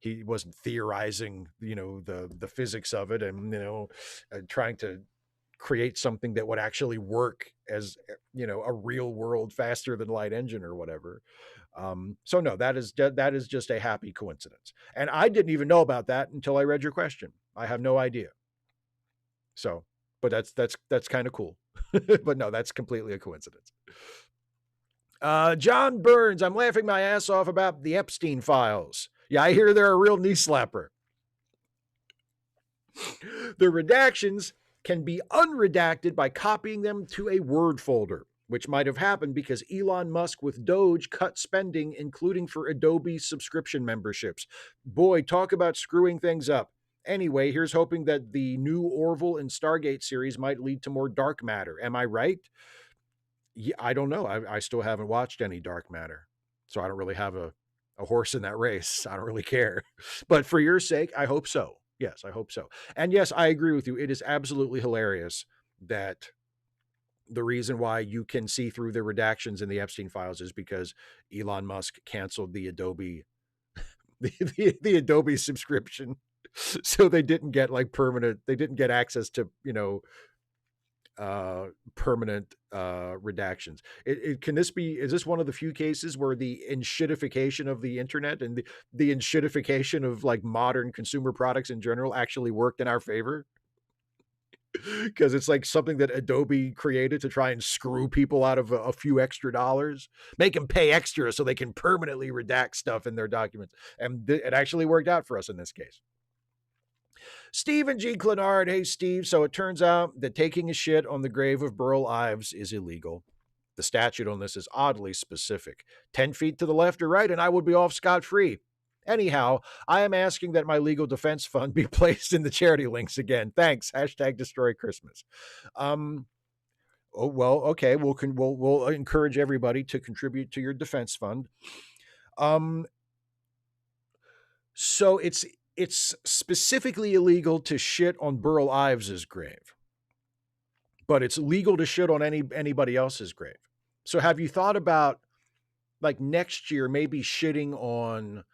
he wasn't theorizing, the physics of it and, trying to create something that would actually work as, a real world faster than light engine or whatever. So no, that is just a happy coincidence. And I didn't even know about that until I read your question. I have no idea. So, but that's kind of cool. But no, that's completely a coincidence. John Burns, I'm laughing my ass off about the Epstein files. Yeah, I hear they're a real knee slapper. The redactions can be unredacted by copying them to a Word folder, which might have happened because Elon Musk with Doge cut spending, including for Adobe subscription memberships. Boy, talk about screwing things up. Anyway, here's hoping that the new Orville and Stargate series might lead to more dark matter. Am I right? Yeah, I don't know. I still haven't watched any dark matter, so I don't really have a horse in that race. I don't really care. But for your sake, I hope so. Yes, I hope so. And yes, I agree with you. It is absolutely hilarious that the reason why you can see through the redactions in the Epstein files is because Elon Musk canceled the Adobe the Adobe subscription. So they didn't get they didn't get access to, permanent redactions. Is this one of the few cases where the enshittification of the internet and the enshittification of like modern consumer products in general actually worked in our favor? Because it's like something that Adobe created to try and screw people out of a few extra dollars, make them pay extra so they can permanently redact stuff in their documents. And it actually worked out for us in this case. Stephen G. Clenard. Hey, Steve. So it turns out that taking a shit on the grave of Burl Ives is illegal. The statute on this is oddly specific. 10 feet to the left or right, and I would be off scot-free. Anyhow, I am asking that my legal defense fund be placed in the charity links again. Thanks. Hashtag destroy Christmas. Oh, well, okay. We'll encourage everybody to contribute to your defense fund. So it's specifically illegal to shit on Burl Ives's grave, but it's legal to shit on anybody else's grave. So have you thought about like next year maybe shitting on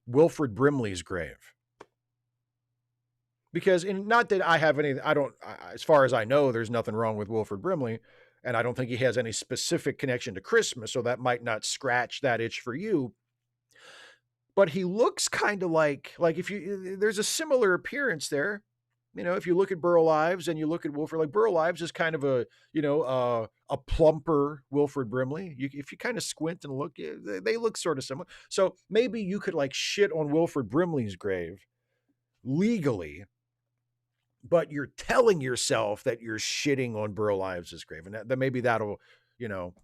Wilfred Brimley's grave? Because not that I have any, as far as I know, there's nothing wrong with Wilfred Brimley, and I don't think he has any specific connection to Christmas, so that might not scratch that itch for you. but he looks kind of like if you there's a similar appearance there. You know, if you look at Burl Ives and you look at Wilford, like Burl Ives is kind of a plumper Wilford Brimley. If you kind of squint and look, they look sort of similar. So maybe you could like shit on Wilford Brimley's grave legally, but you're telling yourself that you're shitting on Burl Ives' grave, and that maybe that'll, you know,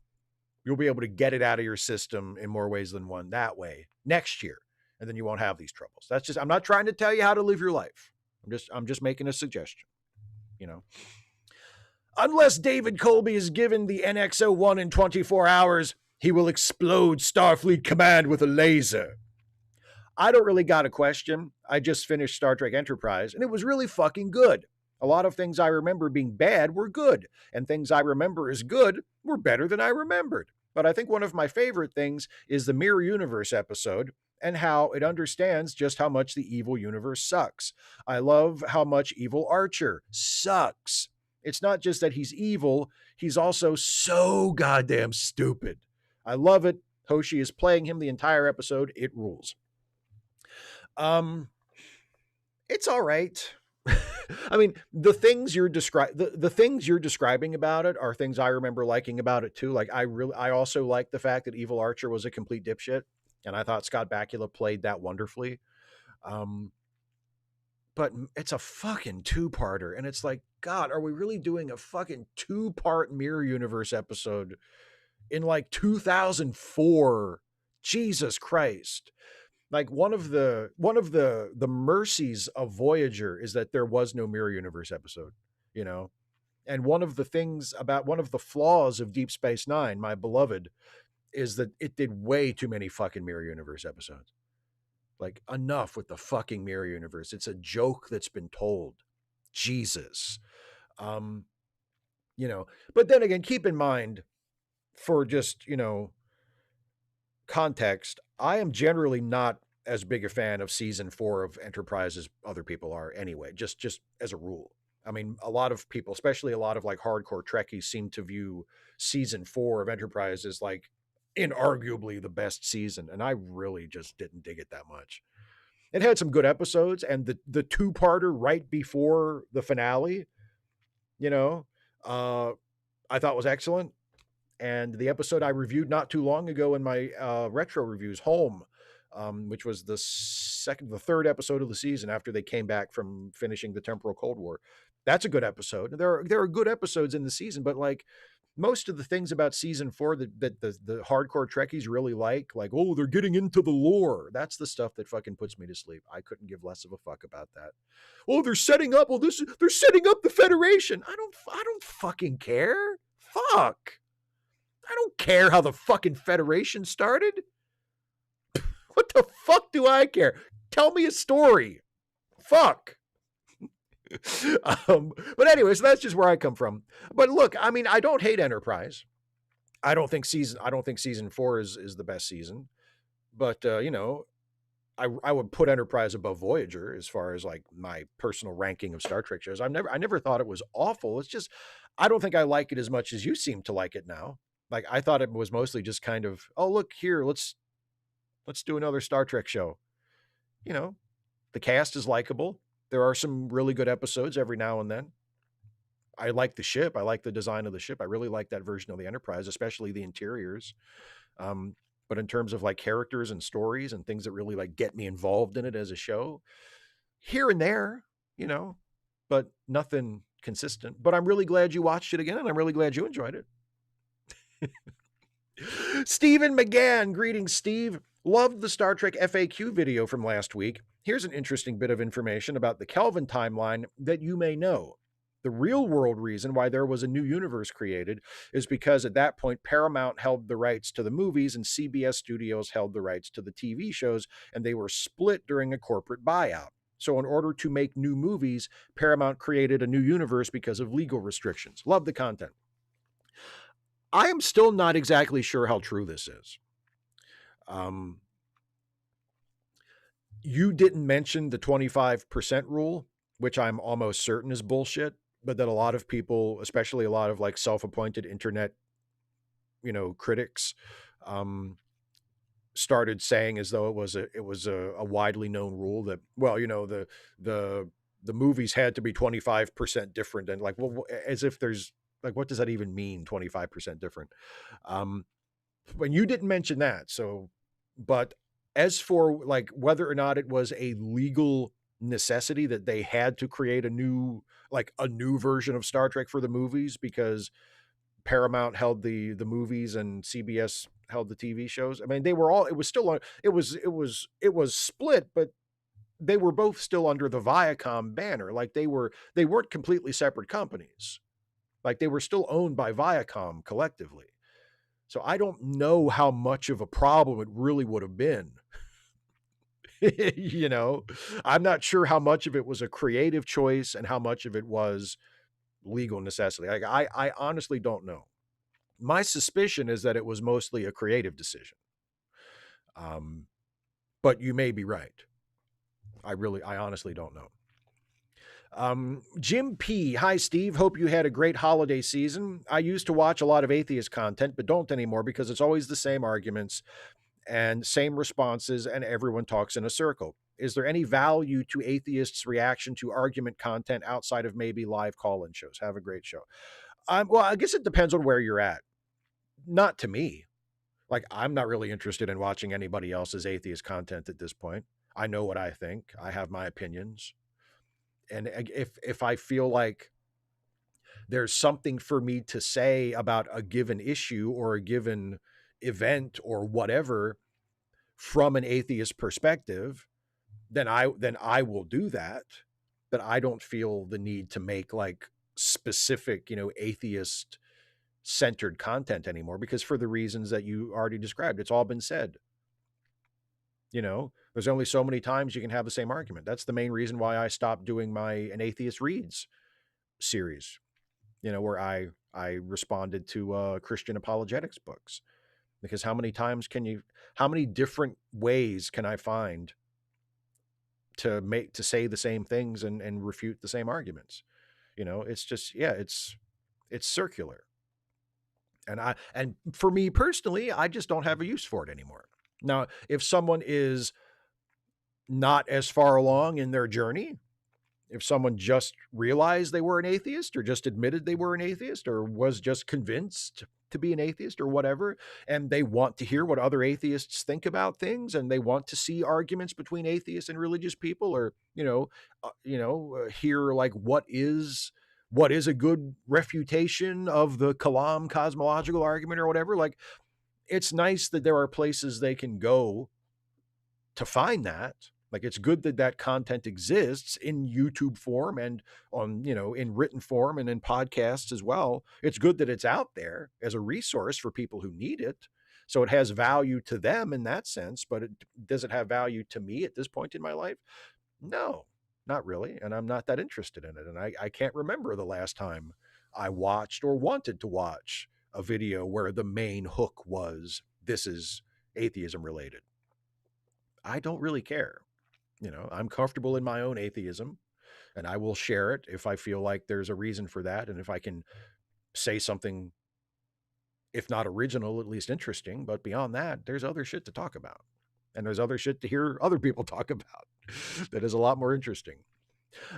you'll be able to get it out of your system in more ways than one that way next year, and then you won't have these troubles. That's just, I'm not trying to tell you how to live your life. I'm just making a suggestion, you know. Unless David Colby is given the NX-01 in 24 hours, he will explode Starfleet Command with a laser. I don't really got a question. I just finished Star Trek Enterprise, and it was really fucking good. A lot of things I remember being bad were good, and things I remember as good were better than I remembered. But I think one of my favorite things is the Mirror Universe episode and how it understands just how much the evil universe sucks. I love how much Evil Archer sucks. It's not just that he's evil, he's also so goddamn stupid. I love it. Hoshi is playing him the entire episode. It rules. It's all right. I mean, the things you're describing about it are things I remember liking about it too. Like I also like the fact that Evil Archer was a complete dipshit, and I thought Scott Bakula played that wonderfully. But it's a fucking two-parter, and it's like, God, are we really doing a fucking two-part Mirror Universe episode in like 2004? Jesus Christ. Like one of the mercies of Voyager is that there was no Mirror Universe episode, you know? And one of the flaws of Deep Space Nine, my beloved, is that it did way too many fucking Mirror Universe episodes. Like, enough with the fucking Mirror Universe. It's a joke that's been told. Jesus. You know, but then again, keep in mind, for just, you know, context, I am generally not as big a fan of season 4 of Enterprise as other people are anyway, just as a rule. I mean, a lot of people, especially a lot of like hardcore Trekkies, seem to view season 4 of Enterprise as like inarguably the best season, and I really just didn't dig it that much. It had some good episodes, and the two-parter right before the finale, you know, I thought was excellent. And the episode I reviewed not too long ago in my retro reviews, Home, which was the third episode of the season after they came back from finishing the Temporal Cold War. That's a good episode. There are good episodes in the season, but like most of the things about season 4 that the hardcore Trekkies really like, oh, they're getting into the lore. That's the stuff that fucking puts me to sleep. I couldn't give less of a fuck about that. Oh, they're setting up. Well, they're setting up the Federation. I don't fucking care. Fuck. I don't care how the fucking Federation started. What the fuck do I care? Tell me a story. Fuck. But anyway, so that's just where I come from. But look, I mean, I don't hate Enterprise. I don't think season 4 is the best season. But you know, I would put Enterprise above Voyager as far as like my personal ranking of Star Trek shows. I never thought it was awful. It's just I don't think I like it as much as you seem to like it now. Like I thought it was mostly just kind of, oh, look here, let's do another Star Trek show. You know, the cast is likable. There are some really good episodes every now and then. I like the ship. I like the design of the ship. I really like that version of the Enterprise, especially the interiors. But in terms of like characters and stories and things that really like get me involved in it as a show, here and there, you know, but nothing consistent. But I'm really glad you watched it again, and I'm really glad you enjoyed it. Stephen McGann, greetings, Steve. Loved the Star Trek FAQ video from last week. Here's an interesting bit of information about the Kelvin timeline that you may know. The real world reason why there was a new universe created is because at that point, Paramount held the rights to the movies and CBS Studios held the rights to the TV shows, and they were split during a corporate buyout. So in order to make new movies, Paramount created a new universe because of legal restrictions. Love the content. I am still not exactly sure how true this is. You didn't mention the 25% rule, which I'm almost certain is bullshit, but that a lot of people, especially a lot of like self-appointed internet, you know, critics, started saying as though it was a widely known rule that, well, the the movies had to be 25% different, and like, well, as if there's like, what does that even mean, 25% different? Um, when you didn't mention that, so, but as for like whether or not it was a legal necessity that they had to create a new version of Star Trek for the movies because Paramount held the movies and CBS held the TV shows. I mean, they were all, it was still it was split, but they were both still under the Viacom banner. Like they weren't completely separate companies. Like they were still owned by Viacom collectively. So I don't know how much of a problem it really would have been. you know, I'm not sure how much of it was a creative choice and how much of it was legal necessity. Like I honestly don't know. My suspicion is that it was mostly a creative decision. Um, but you may be right. I honestly don't know. Jim P. Hi, Steve. Hope you had a great holiday season. I used to watch a lot of atheist content, but don't anymore because it's always the same arguments and same responses, and everyone talks in a circle. Is there any value to atheists' reaction to argument content outside of maybe live call-in shows? Have a great show. Well, I guess it depends on where you're at. Not to me. Like, I'm not really interested in watching anybody else's atheist content at this point. I know what I think. I have my opinions. And if I feel like there's something for me to say about a given issue or a given event or whatever from an atheist perspective, then I will do that. But I don't feel the need to make like specific, atheist centered content anymore because for the reasons that you already described, it's all been said. There's only so many times you can have the same argument. That's the main reason why I stopped doing an atheist reads series, where I responded to Christian apologetics books, because how many different ways can I find to say the same things and refute the same arguments? It's just, yeah, it's circular. And for me personally, I just don't have a use for it anymore. Now, if someone is not as far along in their journey, if someone just realized they were an atheist or just admitted they were an atheist or was just convinced to be an atheist or whatever, and they want to hear what other atheists think about things and they want to see arguments between atheists and religious people, or, hear like what is a good refutation of the Kalam cosmological argument or whatever, like, it's nice that there are places they can go to find that. Like, it's good that that content exists in YouTube form and on, in written form and in podcasts as well. It's good that it's out there as a resource for people who need it. So it has value to them in that sense, but does it have value to me at this point in my life? No, not really. And I'm not that interested in it. And I can't remember the last time I watched or wanted to watch a video where the main hook was, this is atheism related. I don't really care. I'm comfortable in my own atheism, and I will share it if I feel like there's a reason for that. And if I can say something, if not original, at least interesting. But beyond that, there's other shit to talk about. And there's other shit to hear other people talk about that is a lot more interesting.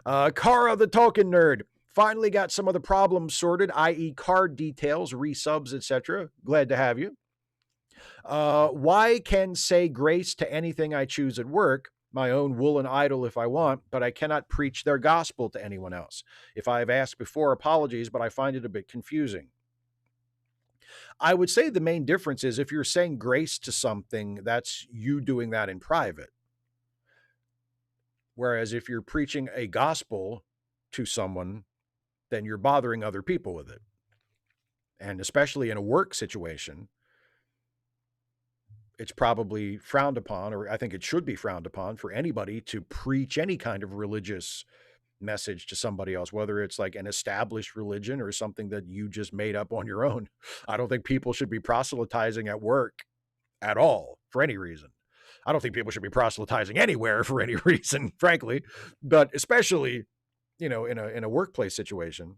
Kara the Tolkien Nerd finally got some of the problems sorted, i.e. card details, resubs, etc. Glad to have you. Why can say grace to anything I choose at work, my own woolen idol if I want, but I cannot preach their gospel to anyone else? If I have asked before, apologies, but I find it a bit confusing. I would say the main difference is if you're saying grace to something, that's you doing that in private. Whereas if you're preaching a gospel to someone, then you're bothering other people with it. And especially in a work situation, it's probably frowned upon, or I think it should be frowned upon, for anybody to preach any kind of religious message to somebody else, whether it's like an established religion or something that you just made up on your own. I don't think people should be proselytizing at work at all for any reason. I don't think people should be proselytizing anywhere for any reason, frankly, but especially, in a workplace situation.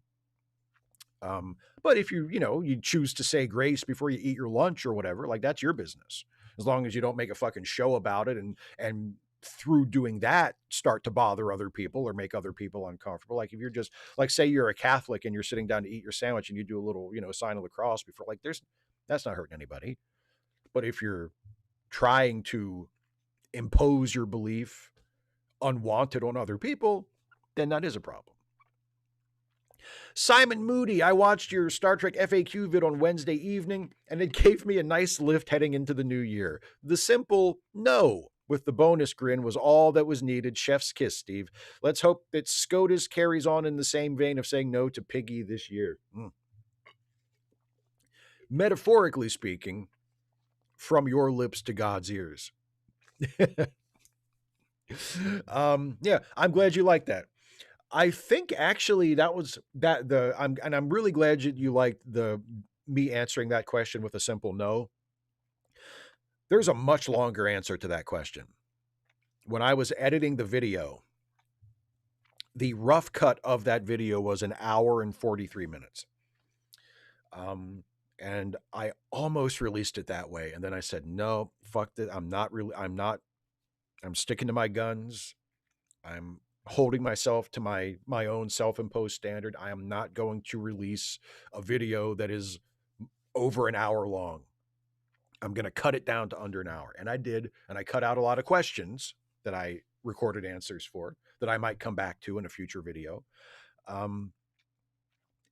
But if you choose to say grace before you eat your lunch or whatever, like, that's your business. as long as you don't make a fucking show about it and through doing that start to bother other people or make other people uncomfortable. Like if you're just like, say you're a Catholic and you're sitting down to eat your sandwich and you do a little, sign of the cross before, like that's not hurting anybody. But if you're trying to impose your belief unwanted on other people, then that is a problem. Simon Moody, I watched your Star Trek FAQ vid on Wednesday evening, and it gave me a nice lift heading into the new year. The simple no with the bonus grin was all that was needed. Chef's kiss, Steve. Let's hope that SCOTUS carries on in the same vein of saying no to Piggy this year. Metaphorically speaking, from your lips to God's ears. Yeah, I'm glad you like that. I think actually that was that I'm really glad you liked me answering that question with a simple no. There's a much longer answer to that question. When I was editing the video, the rough cut of that video was 1 hour and 43 minutes. And I almost released it that way. And then I said, no, fuck that. I'm sticking to my guns. I'm holding myself to my own self-imposed standard. I am not going to release a video that is over 1 hour long. I'm going to cut it down to under 1 hour. And I did. And I cut out a lot of questions that I recorded answers for that I might come back to in a future video.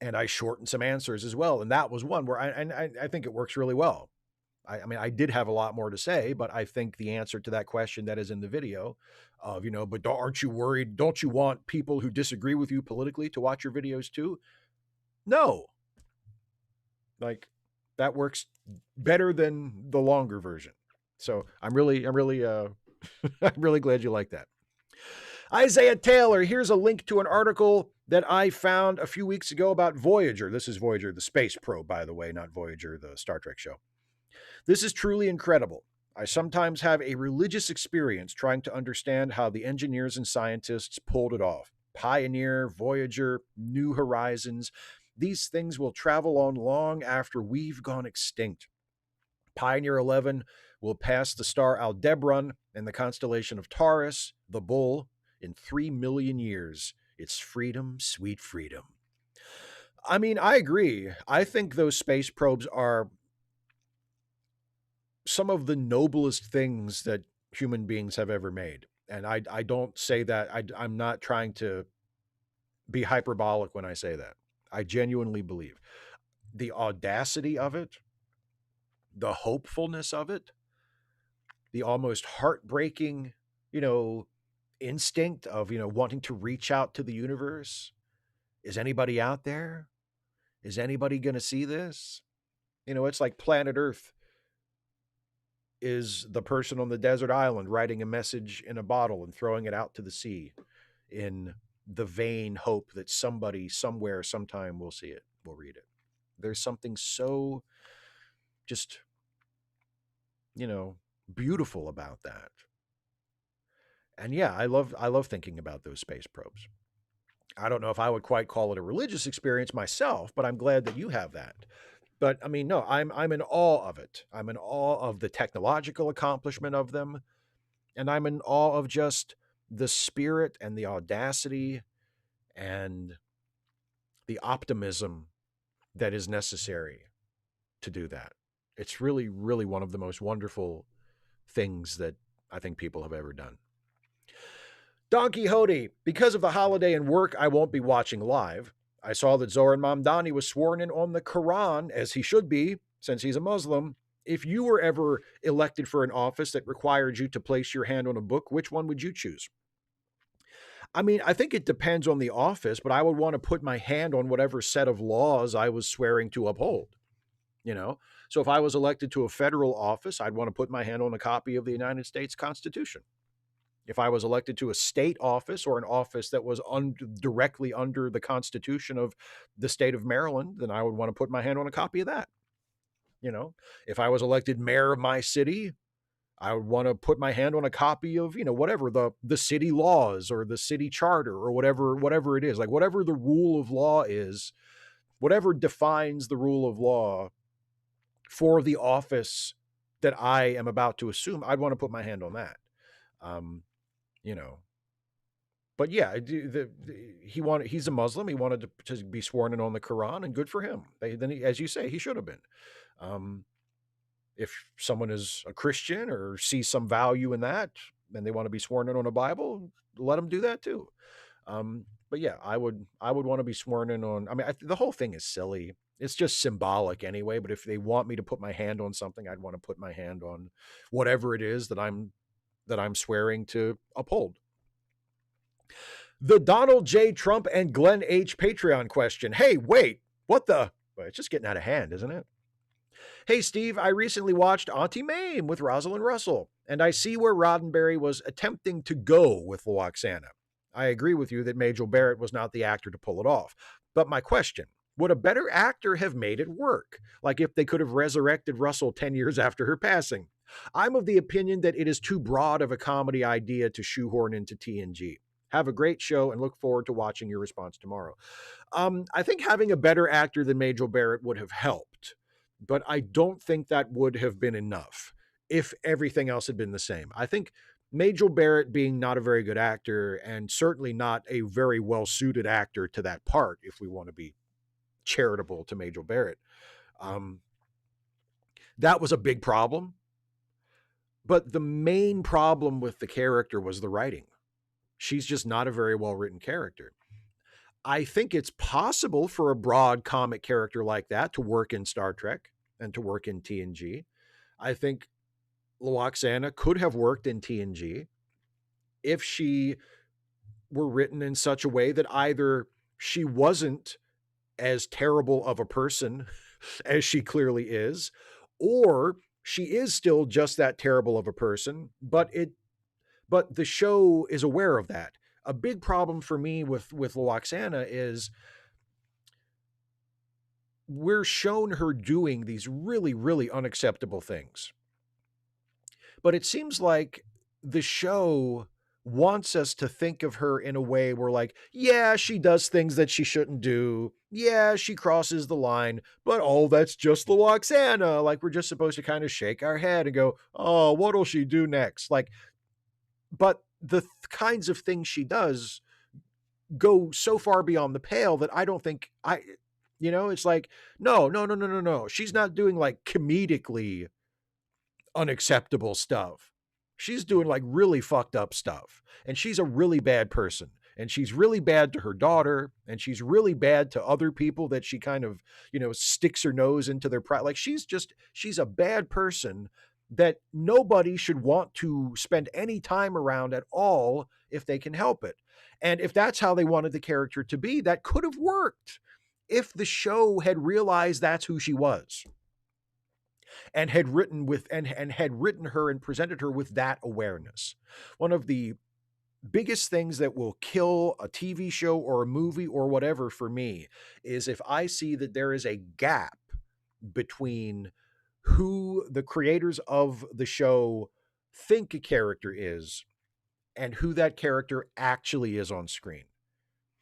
And I shortened some answers as well. And that was one where I think it works really well. I mean, I did have a lot more to say, but I think the answer to that question that is in the video of, but aren't you worried? Don't you want people who disagree with you politically to watch your videos too? No. Like that works better than the longer version. So I'm really I'm really glad you like that. Isaiah Taylor, here's a link to an article that I found a few weeks ago about Voyager. This is Voyager, the space probe, by the way, not Voyager, the Star Trek show. This is truly incredible. I sometimes have a religious experience trying to understand how the engineers and scientists pulled it off. Pioneer, Voyager, New Horizons, these things will travel on long after we've gone extinct. Pioneer 11 will pass the star Aldebaran and the constellation of Taurus, the Bull, in 3 million years. It's freedom, sweet freedom. I mean, I agree. I think those space probes are some of the noblest things that human beings have ever made. And I don't say that. I'm not trying to be hyperbolic when I say that. I genuinely believe the audacity of it, the hopefulness of it, the almost heartbreaking, instinct of, wanting to reach out to the universe. Is anybody out there? Is anybody going to see this? It's like planet Earth is the person on the desert island writing a message in a bottle and throwing it out to the sea in the vain hope that somebody, somewhere, sometime will see it, will read it. There's something so just, beautiful about that. And yeah, I love thinking about those space probes. I don't know if I would quite call it a religious experience myself, but I'm glad that you have that. But I mean, no, I'm in awe of it. I'm in awe of the technological accomplishment of them. And I'm in awe of just the spirit and the audacity and the optimism that is necessary to do that. It's really, really one of the most wonderful things that I think people have ever done. Don Quixote, because of the holiday and work, I won't be watching live. I saw that Zoran Mamdani was sworn in on the Quran, as he should be, since he's a Muslim. If you were ever elected for an office that required you to place your hand on a book, which one would you choose? I mean, I think it depends on the office, but I would want to put my hand on whatever set of laws I was swearing to uphold. So if I was elected to a federal office, I'd want to put my hand on a copy of the United States Constitution. If I was elected to a state office or an office that was directly under the Constitution of the state of Maryland, then I would want to put my hand on a copy of that. If I was elected mayor of my city, I would want to put my hand on a copy of, whatever the city laws or the city charter or whatever it is, like whatever the rule of law is, whatever defines the rule of law for the office that I am about to assume, I'd want to put my hand on that. Um, you know, but yeah, he's a Muslim. He wanted to be sworn in on the Quran, and good for him. As you say, he should have been. Um, if someone is a Christian or sees some value in that, and they want to be sworn in on a Bible, let them do that too. But yeah, I would want to be sworn in on. I mean, the whole thing is silly. It's just symbolic anyway. But if they want me to put my hand on something, I'd want to put my hand on whatever it is that I'm swearing to uphold. The Donald J. Trump and Glenn H. Patreon question. Hey, wait, what the? Well, it's just getting out of hand, isn't it? Hey, Steve, I recently watched Auntie Mame with Rosalind Russell, and I see where Roddenberry was attempting to go with Loxana. I agree with you that Majel Barrett was not the actor to pull it off. But my question, would a better actor have made it work? Like if they could have resurrected Russell 10 years after her passing? I'm of the opinion that it is too broad of a comedy idea to shoehorn into TNG. Have a great show and look forward to watching your response tomorrow. I think having a better actor than Majel Barrett would have helped, but I don't think that would have been enough if everything else had been the same. I think Majel Barrett being not a very good actor and certainly not a very well-suited actor to that part, if we want to be charitable to Majel Barrett, that was a big problem. But the main problem with the character was the writing. She's just not a very well-written character. I think it's possible for a broad comic character like that to work in Star Trek and to work in TNG. I think Loxana could have worked in TNG if she were written in such a way that either she wasn't as terrible of a person as she clearly is, or she is still just that terrible of a person, but the show is aware of that. A big problem for me with Loxana is we're shown her doing these really, really unacceptable things. But it seems like the show wants us to think of her in a way where, like, yeah, she does things that she shouldn't do. Yeah, she crosses the line, but oh, that's just Loxana. Like, we're just supposed to kind of shake our head and go, oh, what'll she do next? Like, but the kinds of things she does go so far beyond the pale that I don't think it's like, no. She's not doing like comedically unacceptable stuff. She's doing like really fucked up stuff. And she's a really bad person. And she's really bad to her daughter. And she's really bad to other people that she kind of, sticks her nose into their pride. Like she's a bad person that nobody should want to spend any time around at all if they can help it. And if that's how they wanted the character to be, that could have worked if the show had realized that's who she was and had written her and presented her with that awareness. One of the biggest things that will kill a TV show or a movie or whatever for me is if I see that there is a gap between who the creators of the show think a character is and who that character actually is on screen.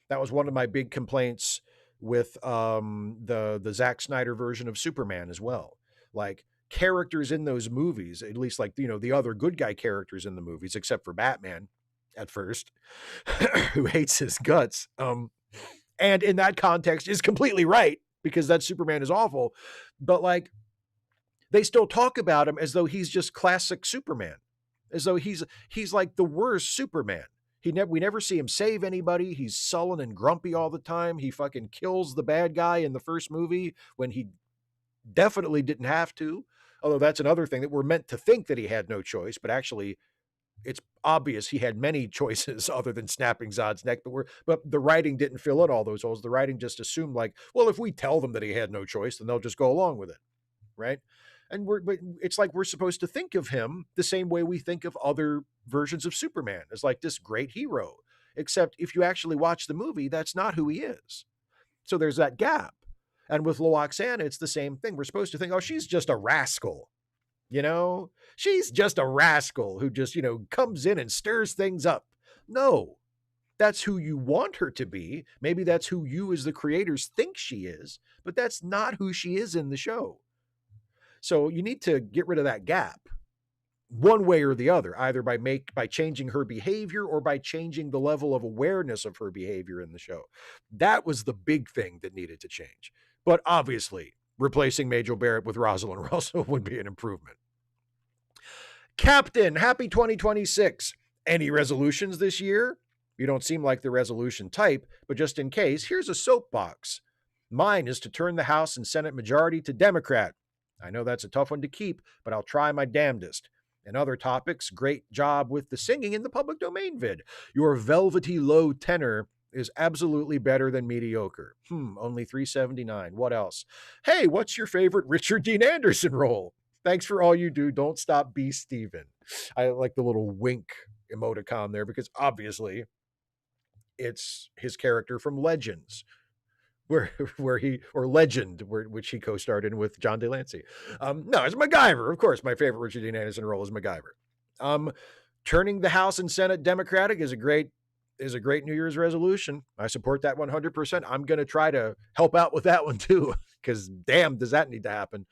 That was one of my big complaints with the Zack Snyder version of Superman as well. Like characters in those movies, at least like, the other good guy characters in the movies, except for Batman at first, who hates his guts. And in that context is completely right because that Superman is awful. But like, they still talk about him as though he's just classic Superman, as though he's like the worst Superman. We never see him save anybody. He's sullen and grumpy all the time. He fucking kills the bad guy in the first movie when he definitely didn't have to. Although that's another thing that we're meant to think that he had no choice, but actually it's obvious he had many choices other than snapping Zod's neck. But the writing didn't fill in all those holes. The writing just assumed like, well, if we tell them that he had no choice, then they'll just go along with it, right? And but it's like we're supposed to think of him the same way we think of other versions of Superman as like this great hero. Except if you actually watch the movie, that's not who he is. So there's that gap. And with Loxana, it's the same thing. We're supposed to think, oh, she's just a rascal. She's just a rascal who just, comes in and stirs things up. No, that's who you want her to be. Maybe that's who you as the creators think she is, but that's not who she is in the show. So you need to get rid of that gap one way or the other, either by changing her behavior or by changing the level of awareness of her behavior in the show. That was the big thing that needed to change. But obviously, replacing Majel Barrett with Rosalind Russell would be an improvement. Captain, happy 2026. Any resolutions this year? You don't seem like the resolution type, but just in case, here's a soapbox. Mine is to turn the House and Senate majority to Democrat. I know that's a tough one to keep, but I'll try my damnedest. And other topics, great job with the singing in the public domain vid. Your velvety low tenor is absolutely better than mediocre. Only 379. What else? Hey, what's your favorite Richard Dean Anderson role? Thanks for all you do. Don't stop, be Steven. I like the little wink emoticon there because obviously it's his character from Legends, where he or Legend, which he co-starred in with John Delancey. No, it's MacGyver, of course. My favorite Richard Dean Anderson role is MacGyver. Turning the House and Senate Democratic is a great New Year's resolution. I support that 100%. I'm going to try to help out with that one too, because damn, does that need to happen.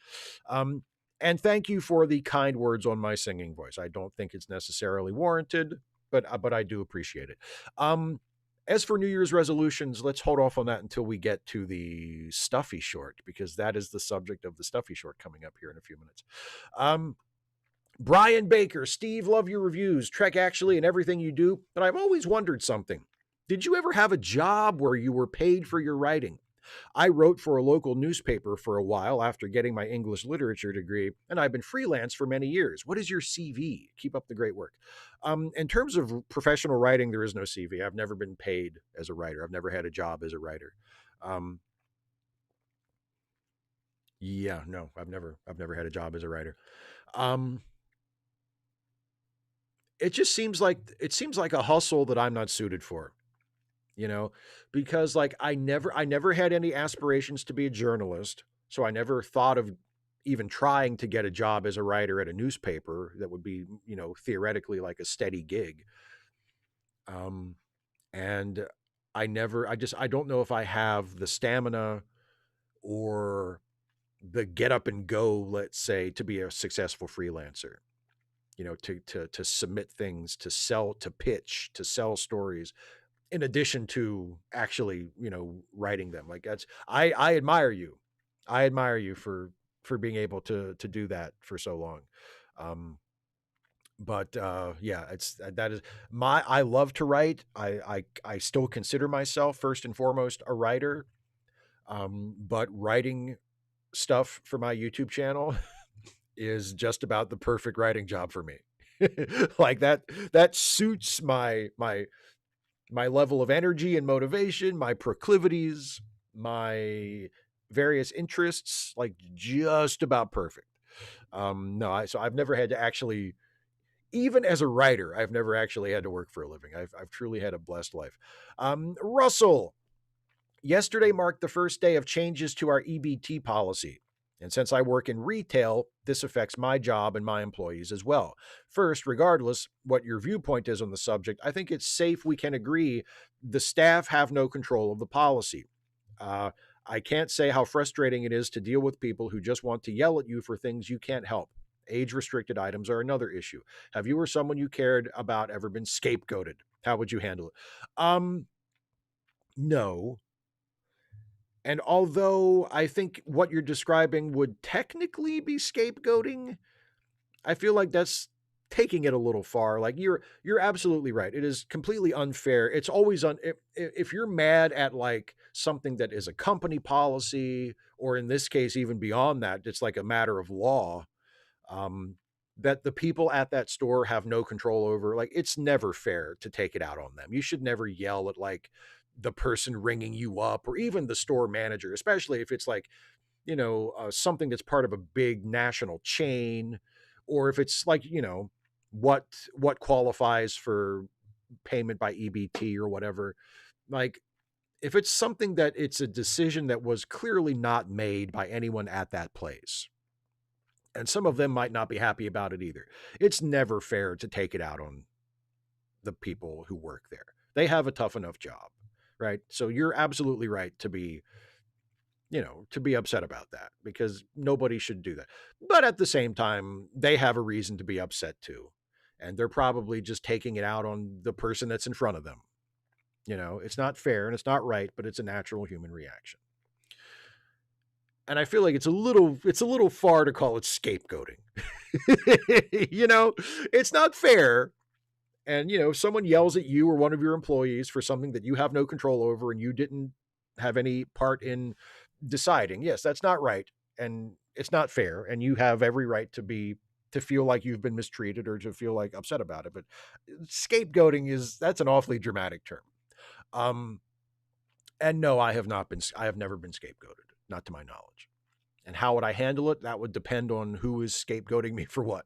And thank you for the kind words on my singing voice. I don't think it's necessarily warranted, but I do appreciate it. As for New Year's resolutions, let's hold off on that until we get to the Stuffy short, because that is the subject of the Stuffy short coming up here in a few minutes. Brian Baker, Steve, love your reviews, Trek actually, and everything you do, but I've always wondered something. Did you ever have a job where you were paid for your writing? I wrote for a local newspaper for a while after getting my English literature degree, and I've been freelance for many years. What is your CV? Keep up the great work. In terms of professional writing, there is no CV. I've never been paid as a writer. I've never had a job as a writer. Yeah, no, I've never had a job as a writer. It just seems like a hustle that I'm not suited for. Because like I never had any aspirations to be a journalist. So I never thought of even trying to get a job as a writer at a newspaper that would be, theoretically like a steady gig. And I don't know if I have the stamina or the get up and go, let's say, to be a successful freelancer, to submit things, to sell, to pitch, to sell stories, in addition to actually, writing them. Like I admire you. I admire you for being able to do that for so long. But yeah, I love to write. I still consider myself first and foremost a writer. But writing stuff for my YouTube channel is just about the perfect writing job for me. Like that suits my level of energy and motivation, my proclivities, my various interests, like just about perfect. So I've never had to actually, even as a writer, I've never actually had to work for a living. I've truly had a blessed life. Russell, yesterday marked the first day of changes to our EBT policy. And since I work in retail, this affects my job and my employees as well. First, regardless what your viewpoint is on the subject, I think it's safe we can agree the staff have no control of the policy. I can't say how frustrating it is to deal with people who just want to yell at you for things you can't help. Age-restricted items are another issue. Have you or someone you cared about ever been scapegoated? How would you handle it? No. And although I think what you're describing would technically be scapegoating, I feel like that's taking it a little far. Like you're absolutely right. It is completely unfair. It's always if you're mad at like something that is a company policy, or in this case, even beyond that, it's like a matter of law, that the people at that store have no control over. Like it's never fair to take it out on them. You should never yell at like the person ringing you up or even the store manager, especially if it's like, something that's part of a big national chain, or if it's like, what qualifies for payment by EBT or whatever. Like if it's something that it's a decision that was clearly not made by anyone at that place, and some of them might not be happy about it either, it's never fair to take it out on the people who work there. They have a tough enough job. Right. So you're absolutely right to be to be upset about that, because nobody should do that. But at the same time, they have a reason to be upset too. And they're probably just taking it out on the person that's in front of them. It's not fair and it's not right, but it's a natural human reaction. And I feel like it's a little far to call it scapegoating. It's not fair. And if someone yells at you or one of your employees for something that you have no control over and you didn't have any part in deciding, yes, that's not right and it's not fair, and you have every right to feel like you've been mistreated or to feel like upset about it. But scapegoating that's an awfully dramatic term. And no, I have never been scapegoated, not to my knowledge. And how would I handle it? That would depend on who is scapegoating me for what.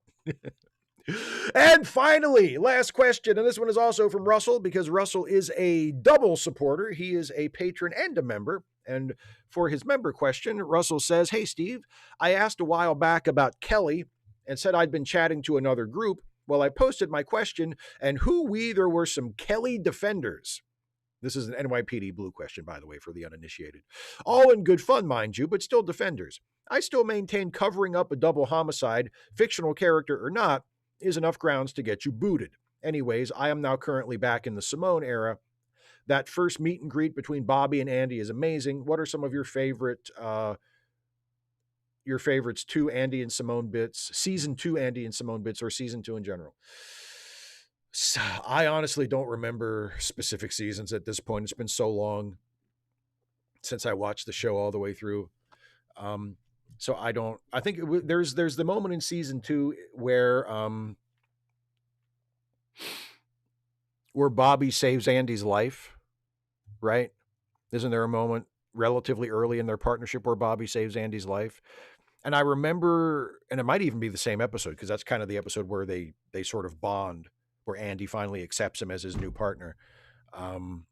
And finally, last question, and this one is also from Russell, because Russell is a double supporter. He is a patron and a member. And for his member question, Russell says, "Hey, Steve, I asked a while back about Kelly and said I'd been chatting to another group. Well, I posted my question, and there were some Kelly defenders." This is an NYPD Blue question, by the way, for the uninitiated. "All in good fun, mind you, but still defenders. I still maintain covering up a double homicide, fictional character or not, is enough grounds to get you booted. Anyways, I am now currently back in the Simone era. That first meet and greet between Bobby and Andy is amazing. What are some of your favorites, two Andy and Simone bits, season 2 Andy and Simone bits, or season 2 in general?" So, I honestly don't remember specific seasons at this point. It's been so long since I watched the show all the way through. So I think there's the moment in season 2 where Bobby saves Andy's life, right? Isn't there a moment relatively early in their partnership where Bobby saves Andy's life? And I remember, and it might even be the same episode, because that's kind of the episode where they sort of bond, where Andy finally accepts him as his new partner. And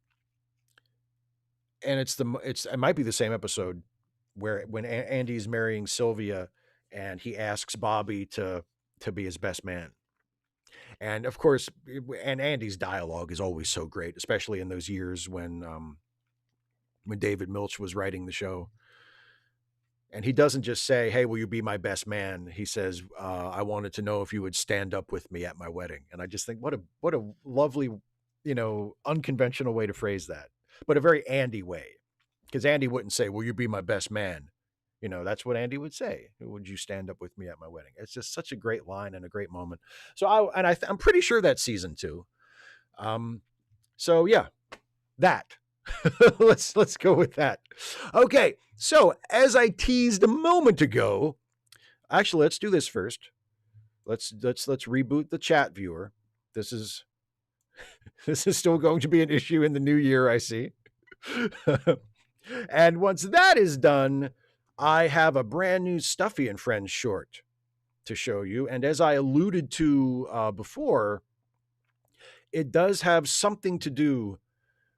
it might be the same episode where when Andy's marrying Sylvia and he asks Bobby to be his best man. And of course, and Andy's dialogue is always so great, especially in those years when David Milch was writing the show. And he doesn't just say, "Hey, will you be my best man?" He says, "I wanted to know if you would stand up with me at my wedding." And I just think, what a lovely, unconventional way to phrase that, but a very Andy way. Because Andy wouldn't say, "Will you be my best man?" That's what Andy would say. "Would you stand up with me at my wedding?" It's just such a great line and a great moment. So I'm pretty sure that's season 2. So yeah, that. let's go with that. Okay. So as I teased a moment ago, actually, let's do this first. Let's reboot the chat viewer. This is still going to be an issue in the new year, I see. And once that is done, I have a brand new Stuffy and Friends short to show you. And as I alluded to before, it does have something to do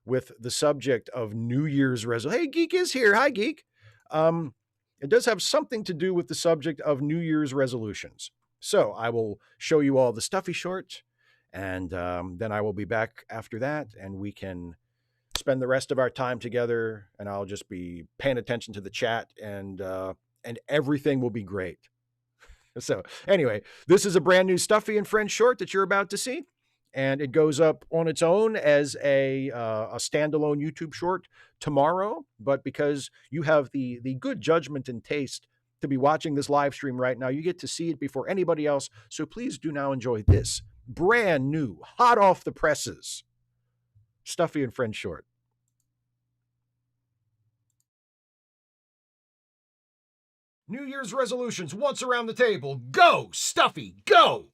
with the subject of New Year's resolution. Hey, Geek is here. Hi, Geek. It does have something to do with the subject of New Year's resolutions. So I will show you all the Stuffy short, and then I will be back after that, and we can spend the rest of our time together, and I'll just be paying attention to the chat, and everything will be great. So anyway, this is a brand new Stuffy and Friends short that you're about to see, and it goes up on its own as a standalone YouTube short tomorrow. But because you have the good judgment and taste to be watching this live stream right now, you get to see it before anybody else. So please do now enjoy this brand new, hot off the presses, Stuffy and Friends short. New Year's resolutions once around the table. Go, Stuffy, go!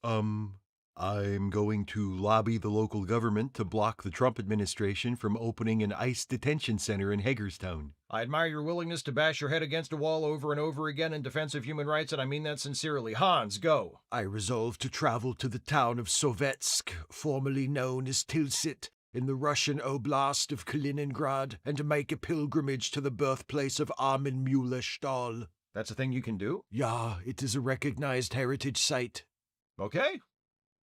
I'm going to lobby the local government to block the Trump administration from opening an ICE detention center in Hagerstown. I admire your willingness to bash your head against a wall over and over again in defense of human rights, and I mean that sincerely. Hans, go. I resolve to travel to the town of Sovetsk, formerly known as Tilsit, in the Russian Oblast of Kaliningrad, and to make a pilgrimage to the birthplace of Armin Mueller-Stahl. That's a thing you can do? Yeah, it is a recognized heritage site. Okay.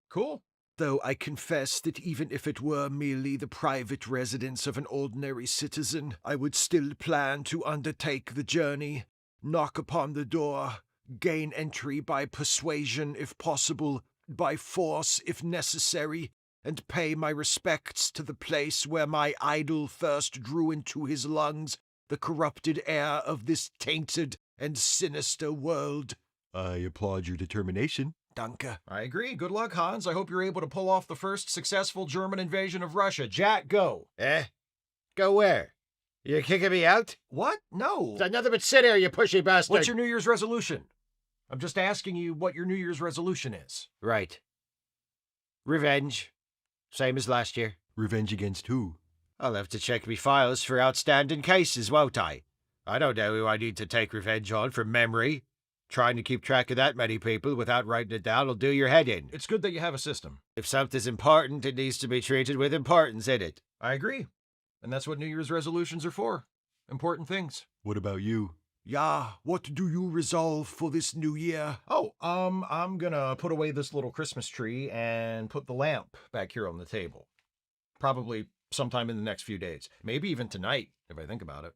Cool. though I confess that even if it were merely the private residence of an ordinary citizen, I would still plan to undertake the journey, knock upon the door, gain entry by persuasion if possible, by force if necessary, and pay my respects to the place where my idol first drew into his lungs the corrupted air of this tainted and sinister world. I applaud your determination. Danke. I agree. Good luck, Hans. I hope you're able to pull off the first successful German invasion of Russia. Jack, go. Go where? You're kicking me out? What? No. Nothing but sit here, you pushy bastard. What's your New Year's resolution? I'm just asking you what your New Year's resolution is. Right. Revenge. Same as last year. Revenge against who? I'll have to check me files for outstanding cases, won't I? I don't know who I need to take revenge on from memory. Trying to keep track of that many people without writing it down will do your head in. It's good that you have a system. If something's important, it needs to be treated with importance in it. I agree. And that's what New Year's resolutions are for. Important things. What about you? Yeah, what do you resolve for this new year? Oh, I'm gonna put away this little Christmas tree and put the lamp back here on the table. Probably sometime in the next few days. Maybe even tonight, if I think about it.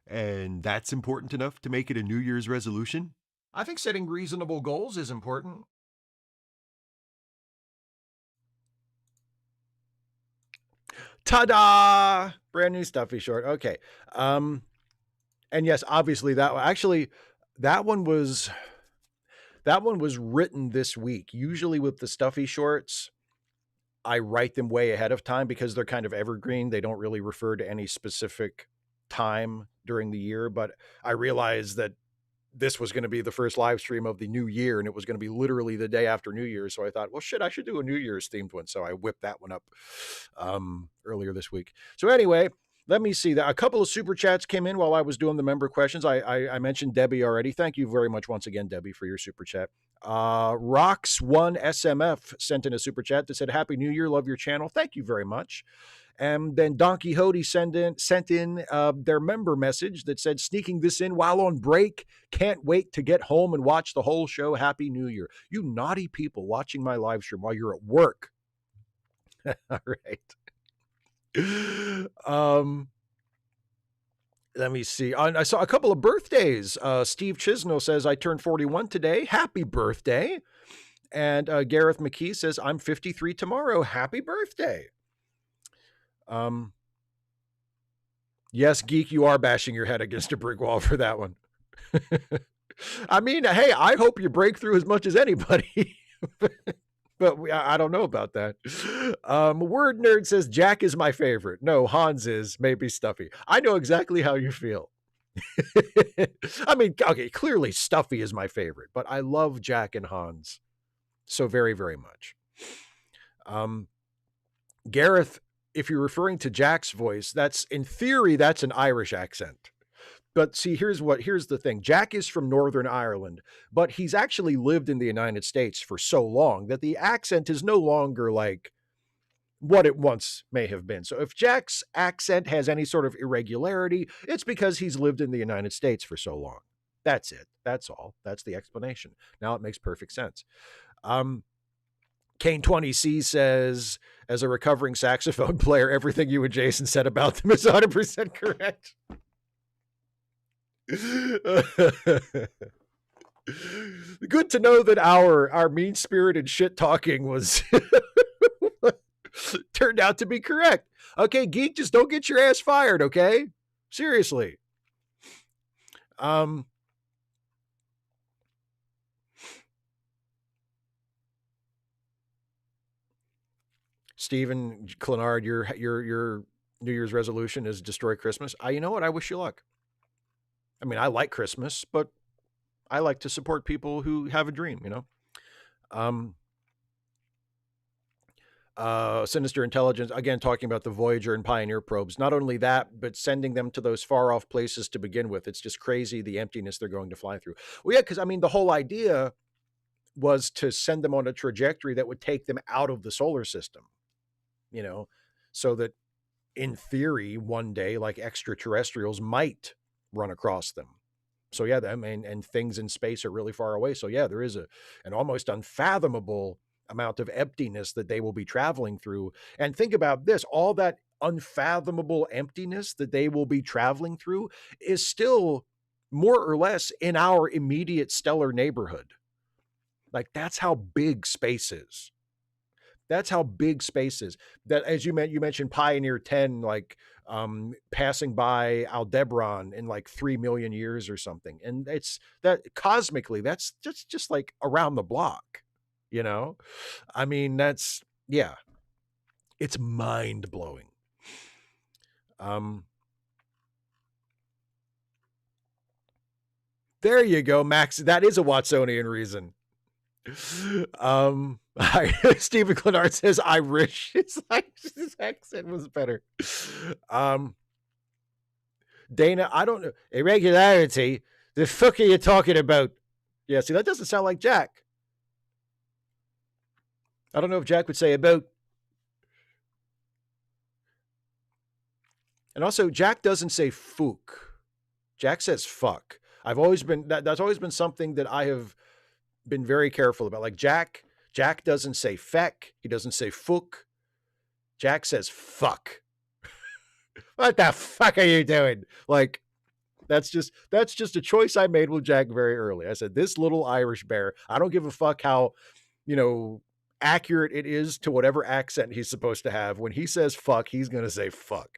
And that's important enough to make it a New Year's resolution? I think setting reasonable goals is important. Ta-da! Brand new Stuffy short. Okay. And yes, obviously that one was written this week. Usually with the Stuffy shorts, I write them way ahead of time because they're kind of evergreen. They don't really refer to any specific time during the year, but I realized that this was going to be the first live stream of the new year, and it was going to be literally the day after New Year's. So I thought, well, shit, I should do a New Year's themed one. So I whipped that one up earlier this week. So anyway, let me see. A couple of super chats came in while I was doing the member questions. I mentioned Debbie already. Thank you very much once again, Debbie, for your super chat. Rox1SMF sent in a super chat that said, Happy New Year, love your channel. Thank you very much. And then Don Quixote sent in their member message that said, sneaking this in while on break. Can't wait to get home and watch the whole show. Happy New Year. You naughty people watching my live stream while you're at work. All right. Let me see. I saw a couple of birthdays. Steve Chisnell says, I turned 41 today. Happy birthday. And Gareth McKee says, I'm 53 tomorrow. Happy birthday. Yes, Geek, you are bashing your head against a brick wall for that one. I mean, hey, I hope you break through as much as anybody. But I don't know about that. Word Nerd says, Jack is my favorite. No, Hans is, maybe Stuffy. I know exactly how you feel. I mean, okay, clearly Stuffy is my favorite, but I love Jack and Hans so very, very much. Gareth, if you're referring to Jack's voice, that's in theory, that's an Irish accent. But see, here's the thing. Jack is from Northern Ireland, but he's actually lived in the United States for so long that the accent is no longer like what it once may have been. So if Jack's accent has any sort of irregularity, it's because he's lived in the United States for so long. That's it. That's all. That's the explanation. Now it makes perfect sense. Kane20C says, as a recovering saxophone player, everything you and Jason said about them is 100% correct. Good to know that our mean-spirited shit talking was turned out to be correct. Okay, Geek, just don't get your ass fired, okay? Seriously. Stephen Clenard, your New Year's resolution is destroy Christmas. You know what? I wish you luck. I mean, I like Christmas, but I like to support people who have a dream, you know? Sinister Intelligence, again, talking about the Voyager and Pioneer probes. Not only that, but sending them to those far off places to begin with. It's just crazy, the emptiness they're going to fly through. Well, yeah, because I mean, the whole idea was to send them on a trajectory that would take them out of the solar system, you know, so that in theory, one day, like extraterrestrials might run across them. So yeah, I mean, and things in space are really far away. So yeah, there is an almost unfathomable amount of emptiness that they will be traveling through. And think about this, all that unfathomable emptiness that they will be traveling through is still more or less in our immediate stellar neighborhood. Like, that's how big space is. That's how big space is. That, as you mentioned Pioneer 10, like passing by Aldebaran in like 3 million years or something. And it's that cosmically, that's just like around the block, you know? I mean, that's, yeah, it's mind blowing. There you go, Max. That is a Watsonian reason. Stephen Clenard says Irish. It's like his accent was better. Dana, I don't know. Irregularity. The fuck are you talking about? Yeah, see, that doesn't sound like Jack. I don't know if Jack would say about. And also, Jack doesn't say fook. Jack says fuck. I've always been that's always been something that I have been very careful about. Like Jack doesn't say feck. He doesn't say fook. Jack says fuck. What the fuck are you doing? Like, that's just a choice I made with Jack very early. I said, this little Irish bear, I don't give a fuck how, accurate it is to whatever accent he's supposed to have. When he says fuck, he's going to say fuck.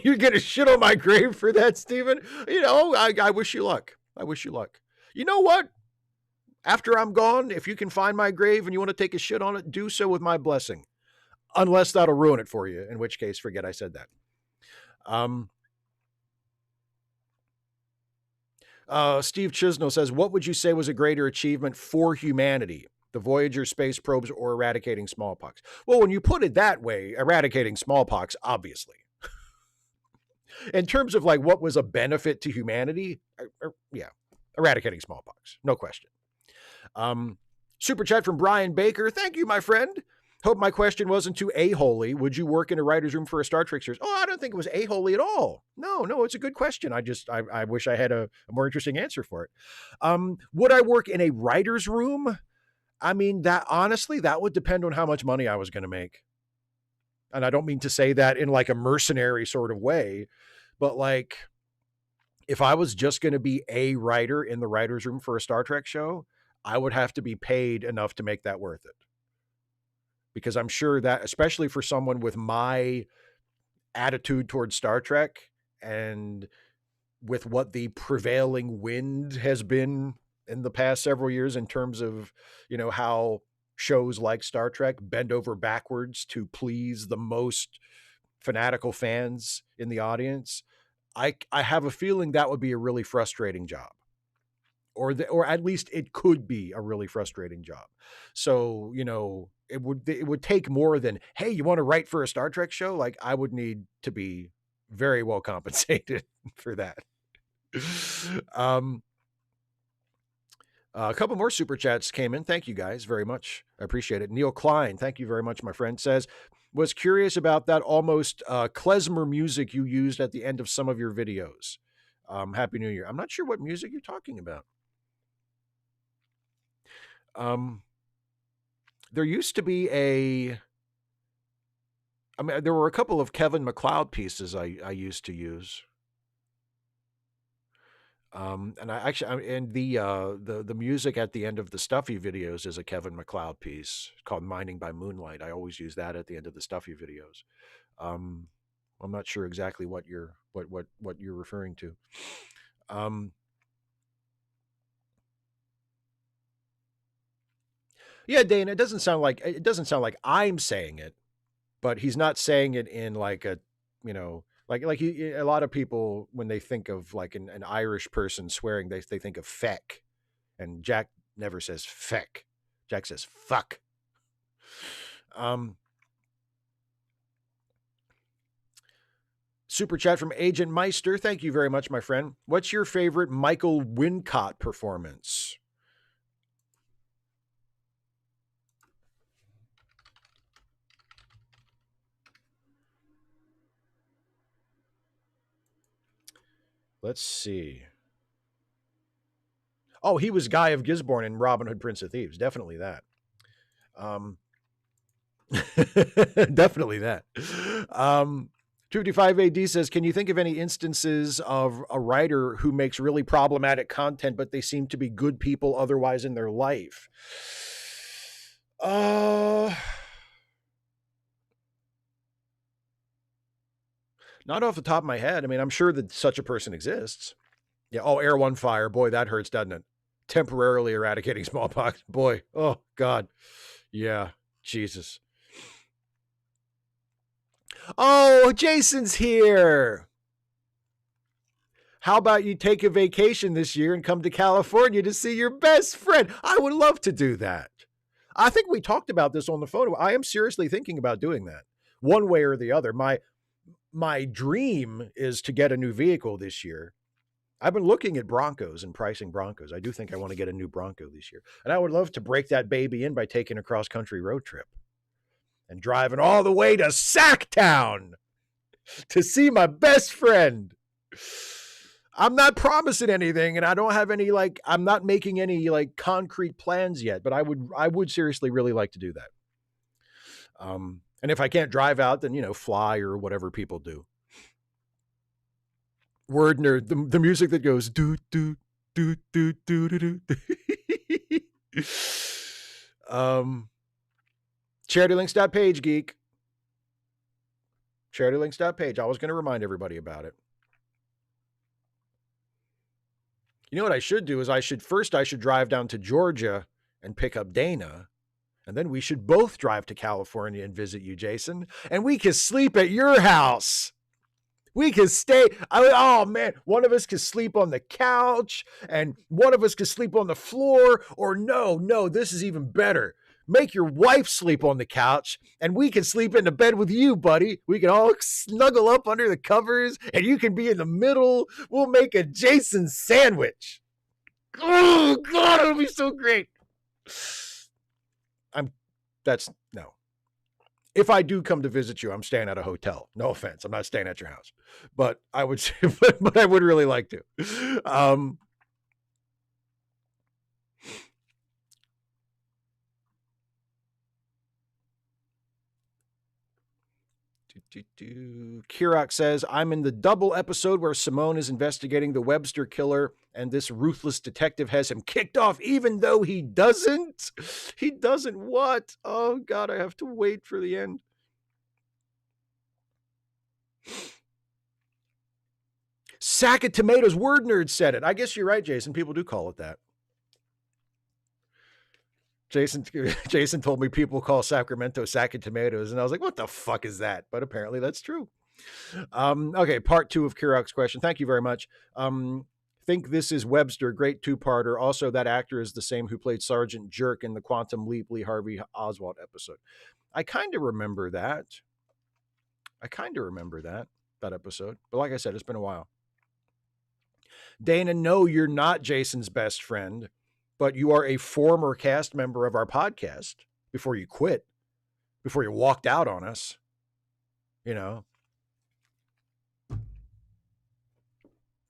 You're going to shit on my grave for that, Steven? I wish you luck. I wish you luck. You know what? After I'm gone, if you can find my grave and you want to take a shit on it, do so with my blessing. Unless that'll ruin it for you, in which case, forget I said that. Steve Chisnell says, what would you say was a greater achievement for humanity? The Voyager space probes or eradicating smallpox? Well, when you put it that way, eradicating smallpox, obviously. In terms of like what was a benefit to humanity, yeah, eradicating smallpox, no question. Super chat from Brian Baker. Thank you, my friend. Hope my question wasn't too a-holy. Would you work in a writer's room for a Star Trek series? Oh, I don't think it was a-holy at all. No, it's a good question. I wish I had a more interesting answer for it. Would I work in a writer's room? I mean, that honestly, that would depend on how much money I was going to make. And I don't mean to say that in like a mercenary sort of way, but like, if I was just going to be a writer in the writer's room for a Star Trek show, I would have to be paid enough to make that worth it. Because I'm sure that, especially for someone with my attitude towards Star Trek and with what the prevailing wind has been in the past several years in terms of, how shows like Star Trek bend over backwards to please the most fanatical fans in the audience, I have a feeling that would be a really frustrating job. Or at least it could be a really frustrating job. So, it would take more than, hey, you want to write for a Star Trek show? Like, I would need to be very well compensated for that. A couple more super chats came in. Thank you guys very much. I appreciate it. Neil Klein, thank you very much, my friend, says, was curious about that almost klezmer music you used at the end of some of your videos. Happy New Year. I'm not sure what music you're talking about. There used to be there were a couple of Kevin MacLeod pieces I used to use. And the music at the end of the Stuffy videos is a Kevin MacLeod piece called Mining by Moonlight. I always use that at the end of the Stuffy videos. I'm not sure exactly what you're referring to. Yeah, Dana, it doesn't sound like I'm saying it, but he's not saying it in like a, a lot of people, when they think of like an Irish person swearing, they think of feck, and Jack never says feck. Jack says fuck. Super chat from Agent Meister. Thank you very much, my friend. What's your favorite Michael Wincott performance? Let's see. Oh, he was Guy of Gisborne in Robin Hood, Prince of Thieves. Definitely that. Definitely that. 255 AD says, can you think of any instances of a writer who makes really problematic content, but they seem to be good people otherwise in their life? Not off the top of my head. I mean, I'm sure that such a person exists. Yeah. Oh, Air One Fire. Boy, that hurts, doesn't it? Temporarily eradicating smallpox. Boy. Oh, God. Yeah. Jesus. Oh, Jason's here. How about you take a vacation this year and come to California to see your best friend? I would love to do that. I think we talked about this on the phone. I am seriously thinking about doing that one way or the other. My dream is to get a new vehicle this year. I've been looking at Broncos and pricing Broncos. I do think I want to get a new Bronco this year. And I would love to break that baby in by taking a cross-country road trip and driving all the way to Sacktown to see my best friend. I'm not promising anything, and I don't have any, I'm not making any concrete plans yet, but I would seriously really like to do that. And if I can't drive out, then, fly or whatever people do. Word nerd, the music that goes do do do do do do do. Charitylinks.page, geek. Charitylinks.page. I was going to remind everybody about it. You know what I should do is I should drive down to Georgia and pick up Dana. And then we should both drive to California and visit you, Jason. And we can sleep at your house. We could stay. Oh, man. One of us could sleep on the couch and one of us could sleep on the floor. Or no, this is even better. Make your wife sleep on the couch and we can sleep in the bed with you, buddy. We can all snuggle up under the covers and you can be in the middle. We'll make a Jason sandwich. Oh, God, it'll be so great. No. If I do come to visit you, I'm staying at a hotel. No offense. I'm not staying at your house, but I would say, but I would really like to. Kirok says, I'm in the double episode where Simone is investigating the Webster killer and this ruthless detective has him kicked off even though he doesn't. He doesn't what? Oh, God, I have to wait for the end. Sack of tomatoes. Word nerd said it. I guess you're right, Jason. People do call it that. Jason told me people call Sacramento sack of tomatoes, and I was like, what the fuck is that? But apparently that's true. Okay, part 2 of Kirok's question. Thank you very much. Think this is Webster, great two-parter. Also, that actor is the same who played Sergeant Jerk in the Quantum Leap Lee Harvey Oswald episode. I kind of remember that. That episode. But like I said, it's been a while. Dana, no, you're not Jason's best friend, but you are a former cast member of our podcast before you quit, before you walked out on us,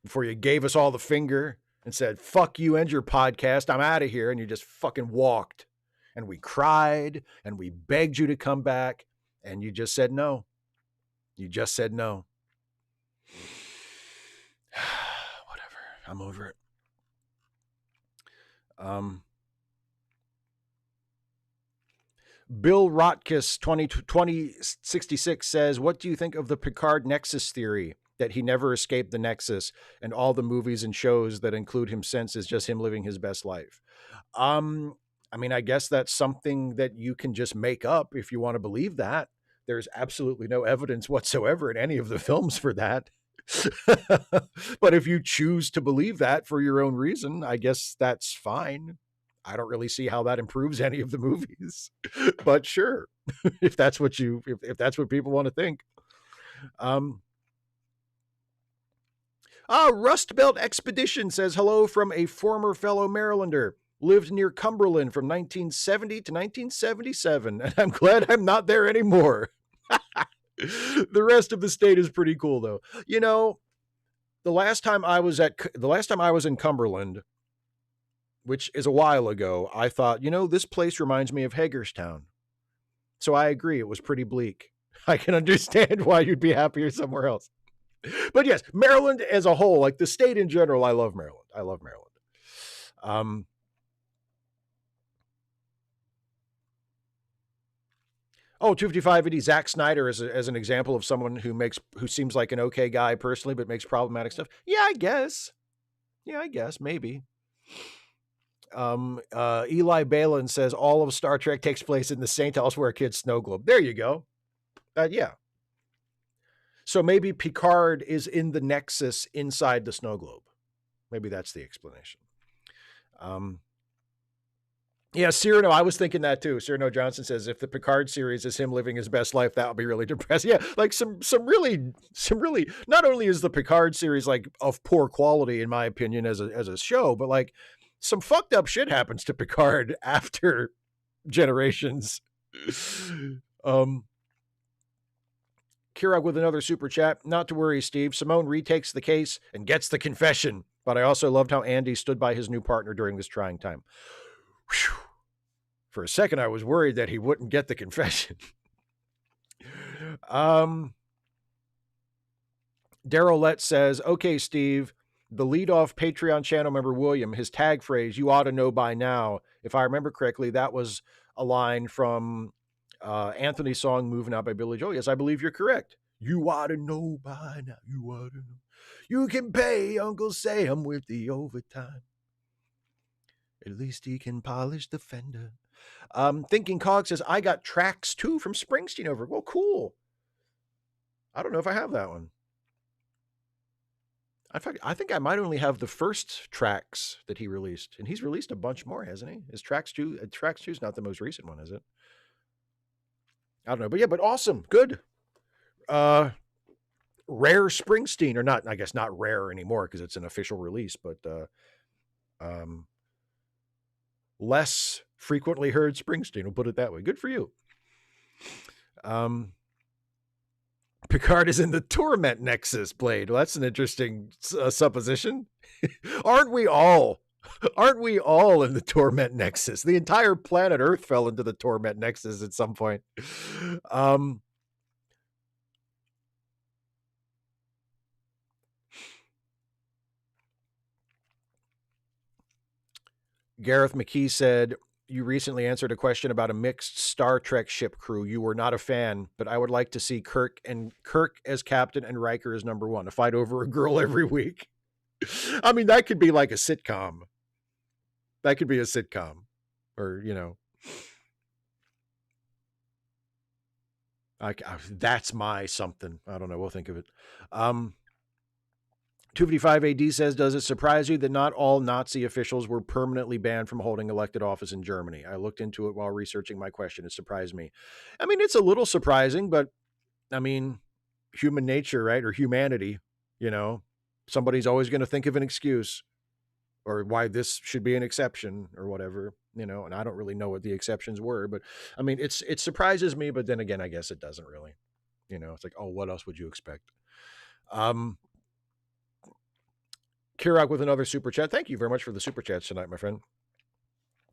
before you gave us all the finger and said, fuck you and your podcast, I'm out of here. And you just fucking walked. And we cried and we begged you to come back. And you just said no. You just said no. Whatever. I'm over it. Bill Rotkus 2066 says, what do you think of the Picard Nexus theory that he never escaped the Nexus and all the movies and shows that include him since is just him living his best life? I mean, I guess that's something that you can just make up if you want to believe that. There's absolutely no evidence whatsoever in any of the films for that. But if you choose to believe that for your own reason, I guess that's fine. I don't really see how that improves any of the movies, but sure, if that's what people want to think. Rust Belt Expedition says hello from a former fellow Marylander. Lived near Cumberland from 1970 to 1977, and I'm glad I'm not there anymore. The rest of the state is pretty cool, though. the last time I was in Cumberland, which is a while ago, I thought, this place reminds me of Hagerstown. So I agree, it was pretty bleak. I can understand why you'd be happier somewhere else. But yes, Maryland as a whole, like the state in general, I love Maryland. I love Maryland. Oh, 25580, Zack Snyder as an example of someone who seems like an okay guy personally, but makes problematic stuff. Yeah, I guess. Maybe. Eli Balin says all of Star Trek takes place in the St. Elsewhere Kids snow globe. There you go. Yeah. So maybe Picard is in the Nexus inside the snow globe. Maybe that's the explanation. Yeah, Cyrano, I was thinking that too. Cyrano Johnson says if the Picard series is him living his best life, that would be really depressing. Yeah, like some really, not only is the Picard series like of poor quality, in my opinion, as a show, but like some fucked up shit happens to Picard after Generations. Kirog with another super chat. Not to worry, Steve. Simone retakes the case and gets the confession. But I also loved how Andy stood by his new partner during this trying time. Whew. For a second, I was worried that he wouldn't get the confession. Daryl Lett says, okay, Steve, the leadoff Patreon channel member, William, his tag phrase, you ought to know by now. If I remember correctly, that was a line from Anthony's song, Moving Out by Billy Joel. Yes, I believe you're correct. You ought to know by now. You ought to know. You can pay Uncle Sam with the overtime. At least he can polish the fender. Thinking Cog says, I got Tracks 2 from Springsteen over. Well, cool. I don't know if I have that one. In fact, I think I might only have the first Tracks that he released. And he's released a bunch more, hasn't he? Is Tracks 2? Tracks 2 is not the most recent one, is it? I don't know. But yeah, but awesome. Good. Rare Springsteen, or not, I guess not rare anymore because it's an official release, but less frequently heard Springsteen, we'll put it that way. Good for you. Picard is in the Torment Nexus, Blade. Well, that's an interesting supposition. Aren't we all in the Torment Nexus? The entire planet Earth fell into the Torment Nexus at some point. Gareth McKee said, you recently answered a question about a mixed Star Trek ship crew. You were not a fan, but I would like to see Kirk as captain and Riker as number one, a fight over a girl every week. I mean, that could be like a sitcom. That could be a sitcom, or, that's my something. I don't know. We'll think of it. 255 AD says, does it surprise you that not all Nazi officials were permanently banned from holding elected office in Germany? I looked into it while researching my question. It surprised me. I mean, it's a little surprising, but I mean, human nature, right? Or humanity, somebody's always going to think of an excuse or why this should be an exception or whatever, and I don't really know what the exceptions were, but I mean, it surprises me, but then again, I guess it doesn't really, it's like, oh, what else would you expect? Kirok with another super chat. Thank you very much for the super chats tonight, my friend.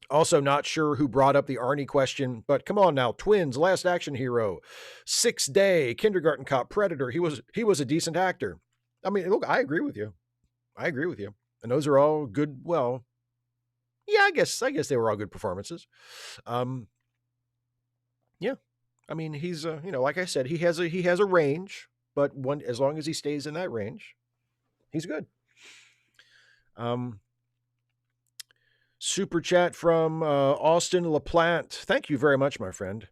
Also, not sure who brought up the Arnie question, but come on now. Twins, Last Action Hero, 6 Day, Kindergarten Cop, Predator. He was a decent actor. I mean, look, I agree with you. And those are all good. Well, yeah, I guess they were all good performances. Yeah. I mean, he's like I said, he has a range, but as long as he stays in that range, he's good. Super chat from Austin LaPlante. Thank you very much, my friend.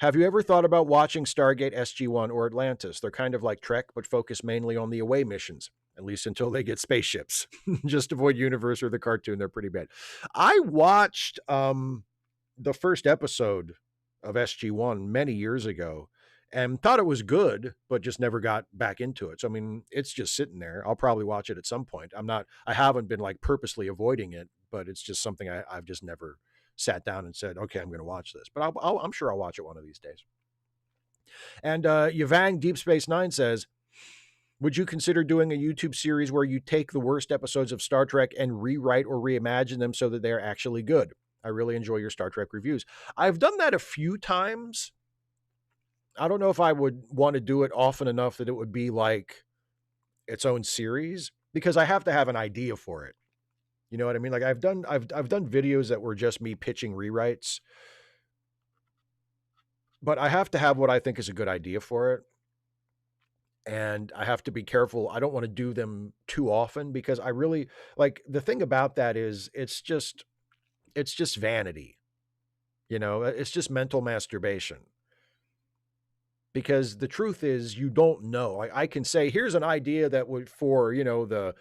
Have you ever thought about watching Stargate SG-1 or Atlantis? They're kind of like Trek, but focus mainly on the away missions, at least until they get spaceships. Just avoid Universe or the cartoon. They're pretty bad. I watched the first episode of SG-1 many years ago and thought it was good, but just never got back into it. So, I mean, it's just sitting there. I'll probably watch it at some point. I haven't been like purposely avoiding it, but it's just something I've just never sat down and said, okay, I'm going to watch this, but I'm sure I'll watch it one of these days. And Yvang Deep Space Nine says, Would you consider doing a YouTube series where you take the worst episodes of Star Trek and rewrite or reimagine them so that they're actually good? I really enjoy your Star Trek reviews. I've done that a few times. I don't know if I would want to do it often enough that it would be like its own series, because I have to have an idea for it. You know what I mean? Like I've done videos that were just me pitching rewrites, but I have to have what I think is a good idea for it. And I have to be careful. I don't want to do them too often because I really like the thing about that is it's just vanity. You know, it's just mental masturbation. Because the truth is you don't know. I can say, here's an idea that would for, you know, the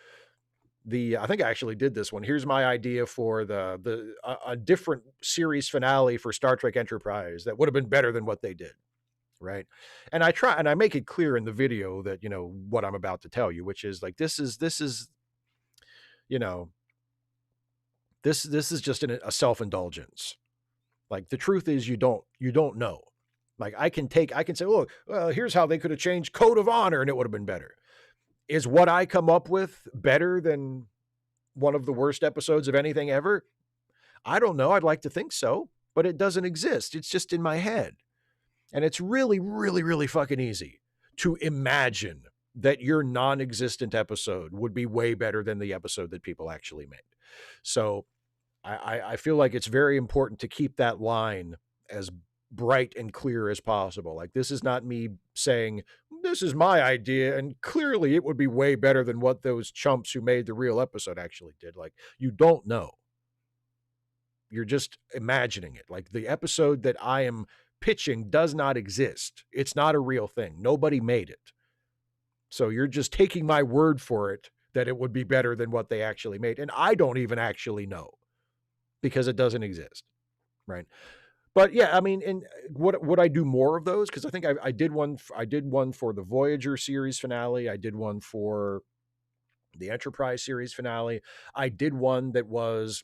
I think I actually did this one. Here's my idea for a different series finale for Star Trek Enterprise that would have been better than what they did. Right. And I try and I make it clear in the video that, you know, what I'm about to tell you, which is like, this is, you know, this is just a self-indulgence. Like the truth is you don't know. Like I can say, oh, well, here's how they could have changed Code of Honor and it would have been better. Is what I come up with better than one of the worst episodes of anything ever? I don't know. I'd like to think so, but it doesn't exist. It's just in my head. And it's really, really, really fucking easy to imagine that your non-existent episode would be way better than the episode that people actually made. So I feel like it's very important to keep that line as bright and clear as possible. Like this is not me saying, this is my idea, and clearly it would be way better than what those chumps who made the real episode actually did. Like you don't know. You're just imagining it. Like the episode that I am pitching does not exist. It's not a real thing. Nobody made it. So you're just taking my word for it that it would be better than what they actually made. And I don't even actually know because it doesn't exist. Right. But yeah, I mean, and would I do more of those? Because I think I did one. I did one for the Voyager series finale. I did one for the Enterprise series finale. I did one that was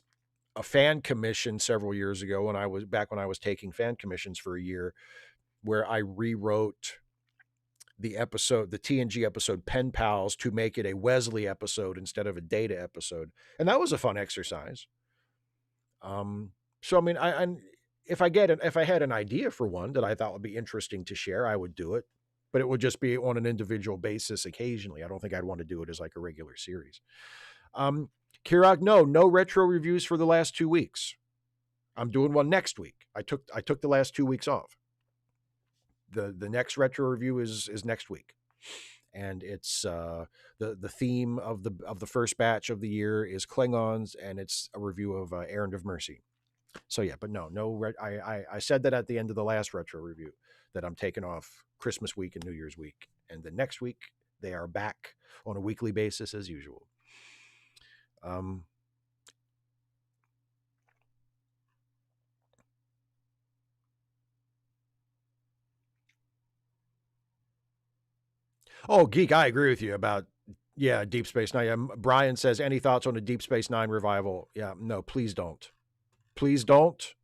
a fan commission several years ago when I was taking fan commissions for a year, where I rewrote the TNG episode Pen Pals to make it a Wesley episode instead of a Data episode. And that was a fun exercise. So, I mean, if I had an idea for one that I thought would be interesting to share, I would do it, but it would just be on an individual basis occasionally. I don't think I'd want to do it as like a regular series. Kirok, no retro reviews for the last 2 weeks. I'm doing one next week. I took the last 2 weeks off. The next retro review is next week. And it's the theme of the first batch of the year is Klingons, and it's a review of Errand of Mercy. So yeah, but I said that at the end of the last retro review that I'm taking off Christmas week and New Year's week, and the next week they are back on a weekly basis as usual. Oh, Geek, I agree with you about, yeah, Deep Space Nine. Brian says, any thoughts on a Deep Space Nine revival? Yeah, no, please don't. Please don't.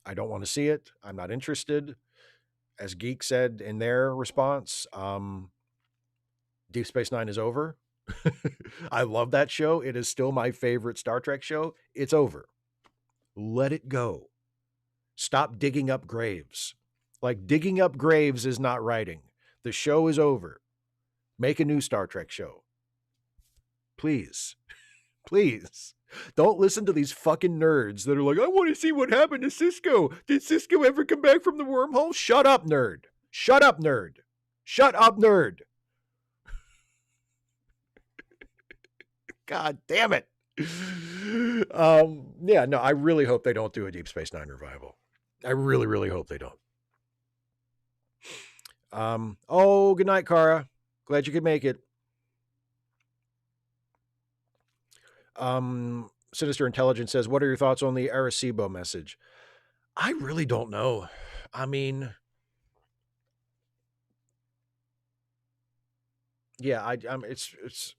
I don't want to see it. I'm not interested. As Geek said in their response, Deep Space Nine is over. I love that show. It is still my favorite Star Trek show. It's over. Let it go. Stop digging up graves. Like, digging up graves is not writing. The show is over. Make a new Star Trek show. Please. Please. Don't listen to these fucking nerds that are like, I want to see what happened to Cisco. Did Cisco ever come back from the wormhole? Shut up, nerd. Shut up, nerd. Shut up, nerd. God damn it. Yeah, no, I really hope they don't do a Deep Space Nine revival. I really, really hope they don't. Oh, good night, Kara. Glad you could make it. Sinister Intelligence says, what are your thoughts on the Arecibo message? I really don't know. I mean, yeah, it's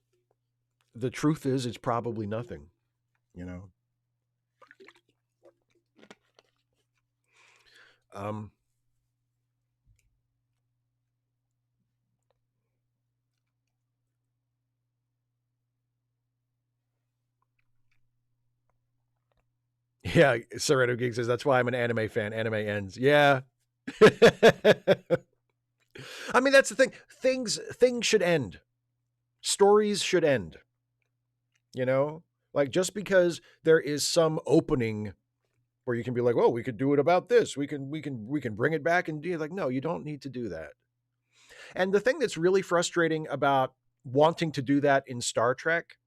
the truth is it's probably nothing, you know. Yeah, Sereno Geek says that's why I'm an anime fan. Anime ends. Yeah. I mean, that's the thing. Things should end. Stories should end. You know? Like just because there is some opening where you can be like, "Oh, we could do it about this. We can bring it back and do," like, no, you don't need to do that. And the thing that's really frustrating about wanting to do that in Star Trek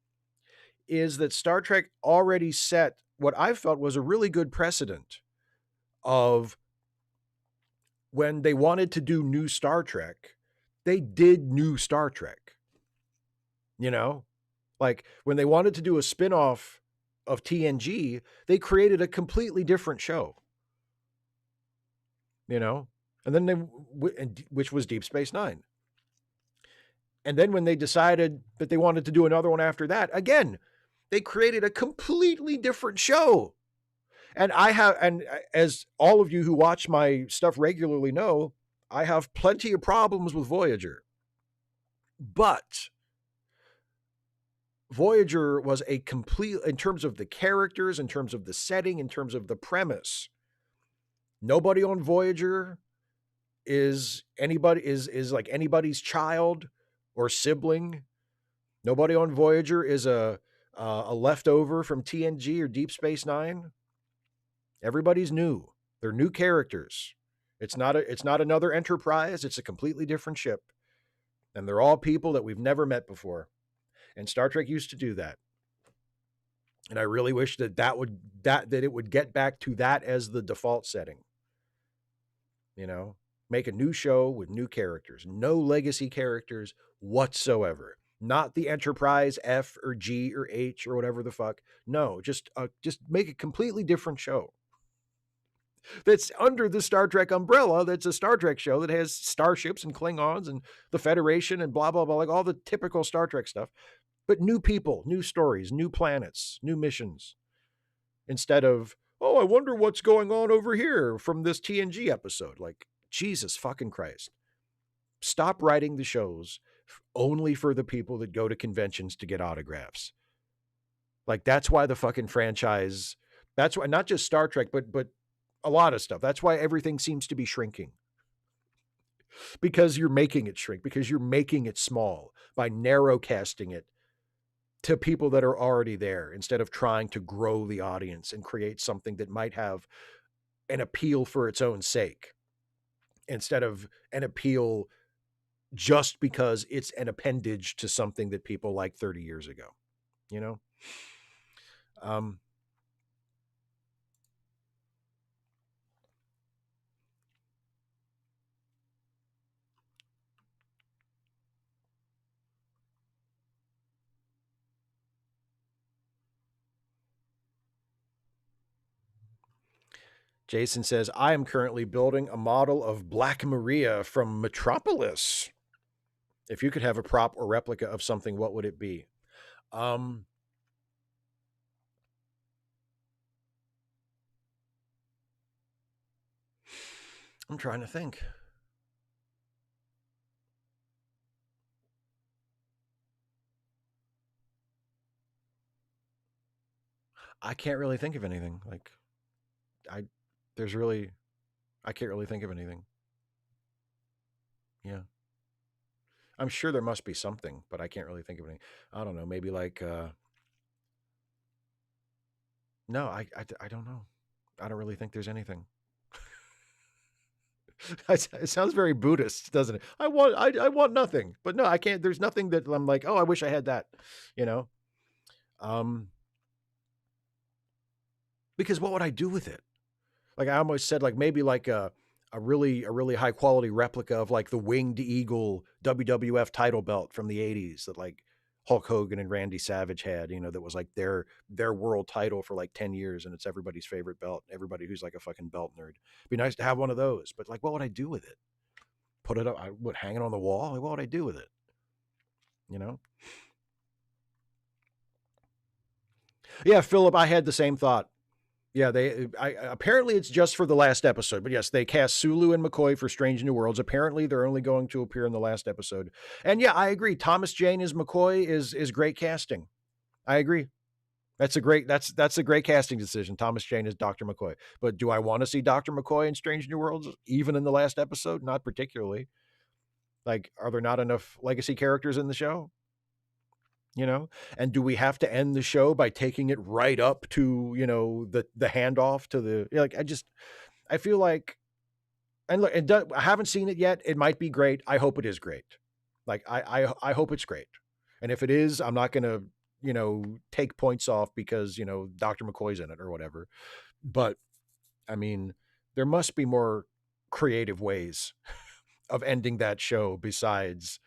is that Star Trek already set what I felt was a really good precedent of when they wanted to do new Star Trek, they did new Star Trek. You know? Like when they wanted to do a spin-off of TNG, they created a completely different show. You know? And then which was Deep Space Nine. And then when they decided that they wanted to do another one after that, again, they created a completely different show. And as all of you who watch my stuff regularly know, I have plenty of problems with Voyager. But Voyager was a complete, in terms of the characters, in terms of the setting, in terms of the premise. Nobody on Voyager is like anybody's child or sibling. Nobody on Voyager is a leftover from TNG or Deep Space Nine. Everybody's new. They're new characters. It's not another Enterprise. It's a completely different ship. And they're all people that we've never met before. And Star Trek used to do that. And I really wish that it would get back to that as the default setting. You know, make a new show with new characters, no legacy characters whatsoever. Not the Enterprise F or G or H or whatever the fuck. No, just make a completely different show. That's under the Star Trek umbrella. That's a Star Trek show that has starships and Klingons and the Federation and blah, blah, blah, like all the typical Star Trek stuff. But new people, new stories, new planets, new missions. Instead of, oh, I wonder what's going on over here from this TNG episode. Like, Jesus fucking Christ. Stop writing the shows only for the people that go to conventions to get autographs. Like, that's why the fucking franchise, that's why, not just Star Trek, but a lot of stuff. That's why everything seems to be shrinking. Because you're making it shrink, because you're making it small by narrowcasting it to people that are already there instead of trying to grow the audience and create something that might have an appeal for its own sake instead of an appeal just because it's an appendage to something that people liked 30 years ago, you know? Jason says, I am currently building a model of Black Maria from Metropolis. If you could have a prop or replica of something, what would it be? I'm trying to think. I can't really think of anything. Like, I can't really think of anything. Yeah. I'm sure there must be something, but I can't really think of anything. I don't know. Maybe like, no, I don't know. I don't really think there's anything. It sounds very Buddhist, doesn't it? I want nothing, but no, I can't. There's nothing that I'm like, oh, I wish I had that, you know? Because what would I do with it? Like I almost said, like maybe like a really high quality replica of like the Winged Eagle WWF title belt from the 80s that like Hulk Hogan and Randy Savage had, you know, that was like their world title for like 10 years. And it's everybody's favorite belt. Everybody who's like a fucking belt nerd. It'd be nice to have one of those, but like, what would I do with it? Put it up, I would hang it on the wall. Like, what would I do with it? You know? Yeah, Philip, I had the same thought. Yeah, apparently it's just for the last episode, but yes, they cast Sulu and McCoy for Strange New Worlds. Apparently they're only going to appear in the last episode. And yeah, I agree. Thomas Jane as McCoy is great casting. I agree. That's a great casting decision. Thomas Jane is Dr. McCoy. But do I want to see Dr. McCoy in Strange New Worlds even in the last episode? Not particularly. Like, are there not enough legacy characters in the show? And do we have to end the show by taking it right up to, the handoff to the, I feel like, and look, I haven't seen it yet. It might be great. I hope it is great. Like, I hope it's great. And if it is, I'm not going to, take points off because, Dr. McCoy's in it or whatever. But I mean, there must be more creative ways of ending that show besides,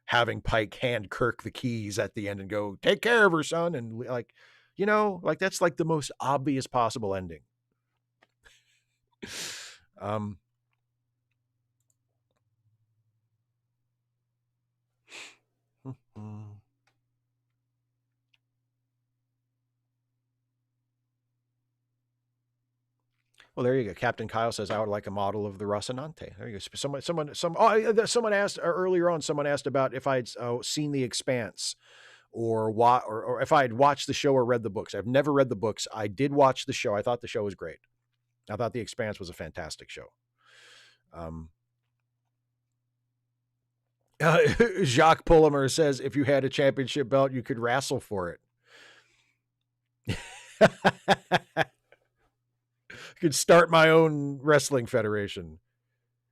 having Pike hand Kirk the keys at the end and go, take care of her, son. And that's like the most obvious possible ending. Well, there you go. Captain Kyle says, I would like a model of the Rocinante. There you go. Someone asked earlier on, someone asked about if I'd seen The Expanse or if I had watched the show or read the books. I've never read the books. I did watch the show. I thought the show was great. I thought The Expanse was a fantastic show. Jacques Pullimer says, if you had a championship belt, you could wrestle for it. Could start my own wrestling federation.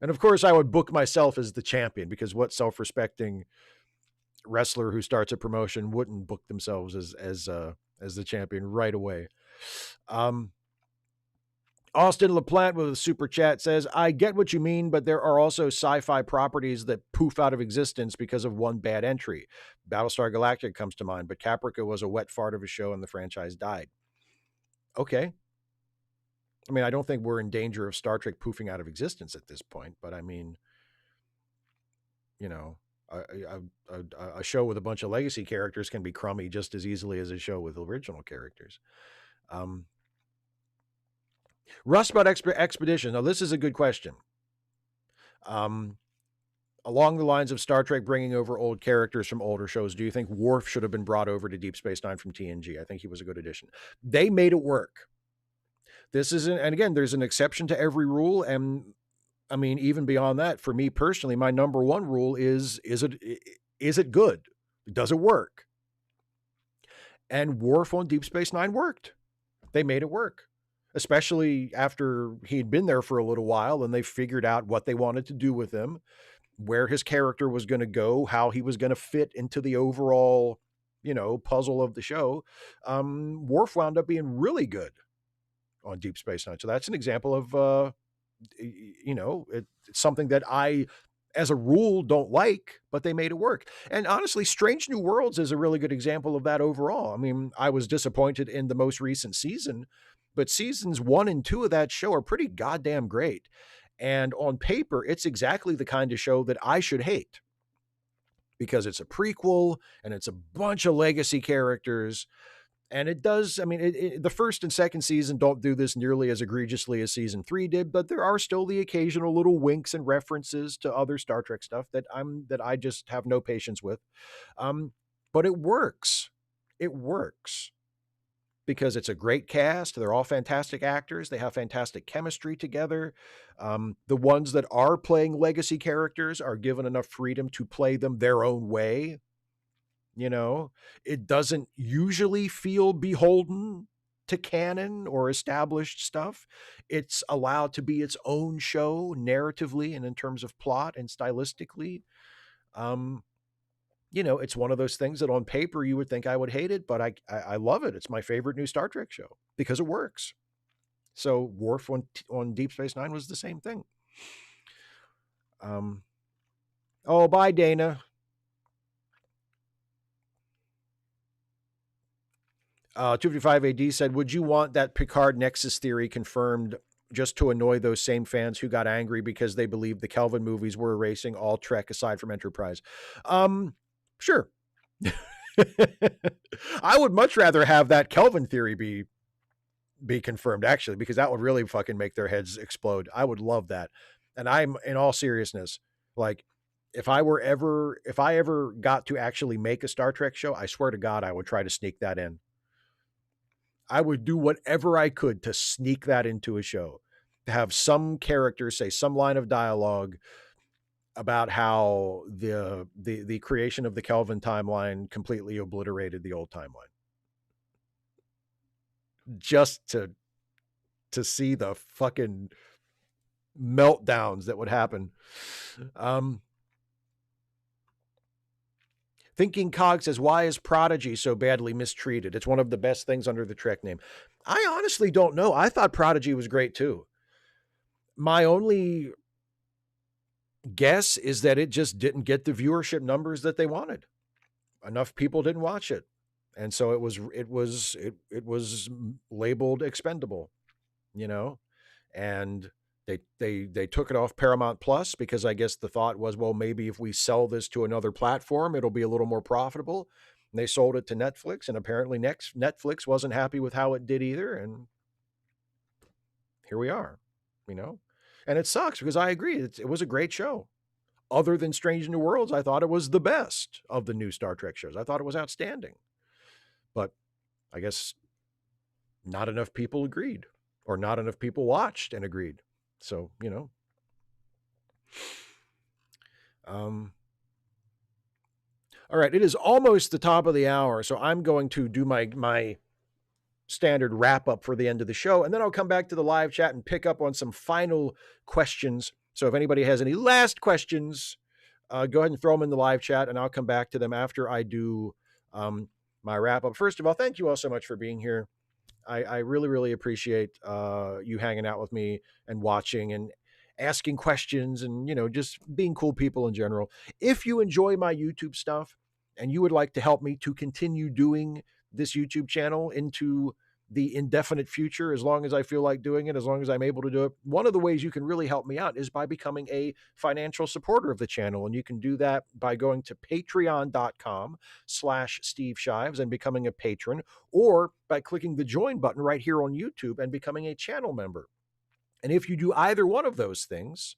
And of course I would book myself as the champion, because what self-respecting wrestler who starts a promotion wouldn't book themselves as the champion right away. Austin LaPlante with a super chat says, I get what you mean, but there are also sci-fi properties that poof out of existence because of one bad entry. Battlestar Galactica comes to mind, but Caprica was a wet fart of a show and the franchise died. Okay. I mean, I don't think we're in danger of Star Trek poofing out of existence at this point, but I mean, a show with a bunch of legacy characters can be crummy just as easily as a show with original characters. Rust about Expedition. Now, this is a good question. Along the lines of Star Trek bringing over old characters from older shows, do you think Worf should have been brought over to Deep Space Nine from TNG? I think he was a good addition. They made it work. This isn't, and again, there's an exception to every rule. And I mean, even beyond that, for me personally, my number one rule is it good? Does it work? And Worf on Deep Space Nine worked. They made it work, especially after he'd been there for a little while and they figured out what they wanted to do with him, where his character was going to go, how he was going to fit into the overall, puzzle of the show. Worf wound up being really good on Deep Space Nine. So that's an example of, it's something that I, as a rule, don't like, but they made it work. And honestly, Strange New Worlds is a really good example of that overall. I mean, I was disappointed in the most recent season, but seasons 1 and 2 of that show are pretty goddamn great. And on paper, it's exactly the kind of show that I should hate, because it's a prequel and it's a bunch of legacy characters. And it does, I mean, the first and second season don't do this nearly as egregiously as season 3 did, but there are still the occasional little winks and references to other Star Trek stuff that I just have no patience with. But it works. It works because it's a great cast. They're all fantastic actors. They have fantastic chemistry together. The ones that are playing legacy characters are given enough freedom to play them their own way. It doesn't usually feel beholden to canon or established stuff. It's allowed to be its own show narratively and in terms of plot and stylistically. It's one of those things that on paper you would think I would hate it, but I love it. It's my favorite new Star Trek show because it works. So Worf on Deep Space Nine was the same thing. Oh, bye, Dana. 255 AD said, would you want that Picard Nexus theory confirmed just to annoy those same fans who got angry because they believed the Kelvin movies were erasing all Trek aside from Enterprise? Sure. I would much rather have that Kelvin theory be confirmed, actually, because that would really fucking make their heads explode. I would love that. And I'm, in all seriousness, like, if I ever got to actually make a Star Trek show, I swear to God, I would try to sneak that in. I would do whatever I could to sneak that into a show, to have some character say some line of dialogue about how the creation of the Kelvin timeline completely obliterated the old timeline. Just to see the fucking meltdowns that would happen. Thinking Cog says, why is Prodigy so badly mistreated? It's one of the best things under the Trek name. I honestly don't know. I thought Prodigy was great too. My only guess is that it just didn't get the viewership numbers that they wanted. Enough people didn't watch it. And so it was labeled expendable, you know, and they took it off Paramount Plus because I guess the thought was, well, maybe if we sell this to another platform, it'll be a little more profitable. And they sold it to Netflix, and apparently Netflix wasn't happy with how it did either. And here we are, you know, and it sucks because I agree. It was a great show. Other than Strange New Worlds, I thought it was the best of the new Star Trek shows. I thought it was outstanding. But I guess not enough people agreed, or not enough people watched and agreed. So, you know. All right, it is almost the top of the hour, so I'm going to do my standard wrap up for the end of the show, and then I'll come back to the live chat and pick up on some final questions. So if anybody has any last questions, go ahead and throw them in the live chat, and I'll come back to them after I do my wrap up. First of all, thank you all so much for being here. I really, really appreciate you hanging out with me and watching and asking questions and, you know, just being cool people in general. If you enjoy my YouTube stuff and you would like to help me to continue doing this YouTube channel into the indefinite future, as long as I feel like doing it, as long as I'm able to do it, one of the ways you can really help me out is by becoming a financial supporter of the channel. And you can do that by going to patreon.com/Steve Shives and becoming a patron, or by clicking the join button right here on YouTube and becoming a channel member. And if you do either one of those things,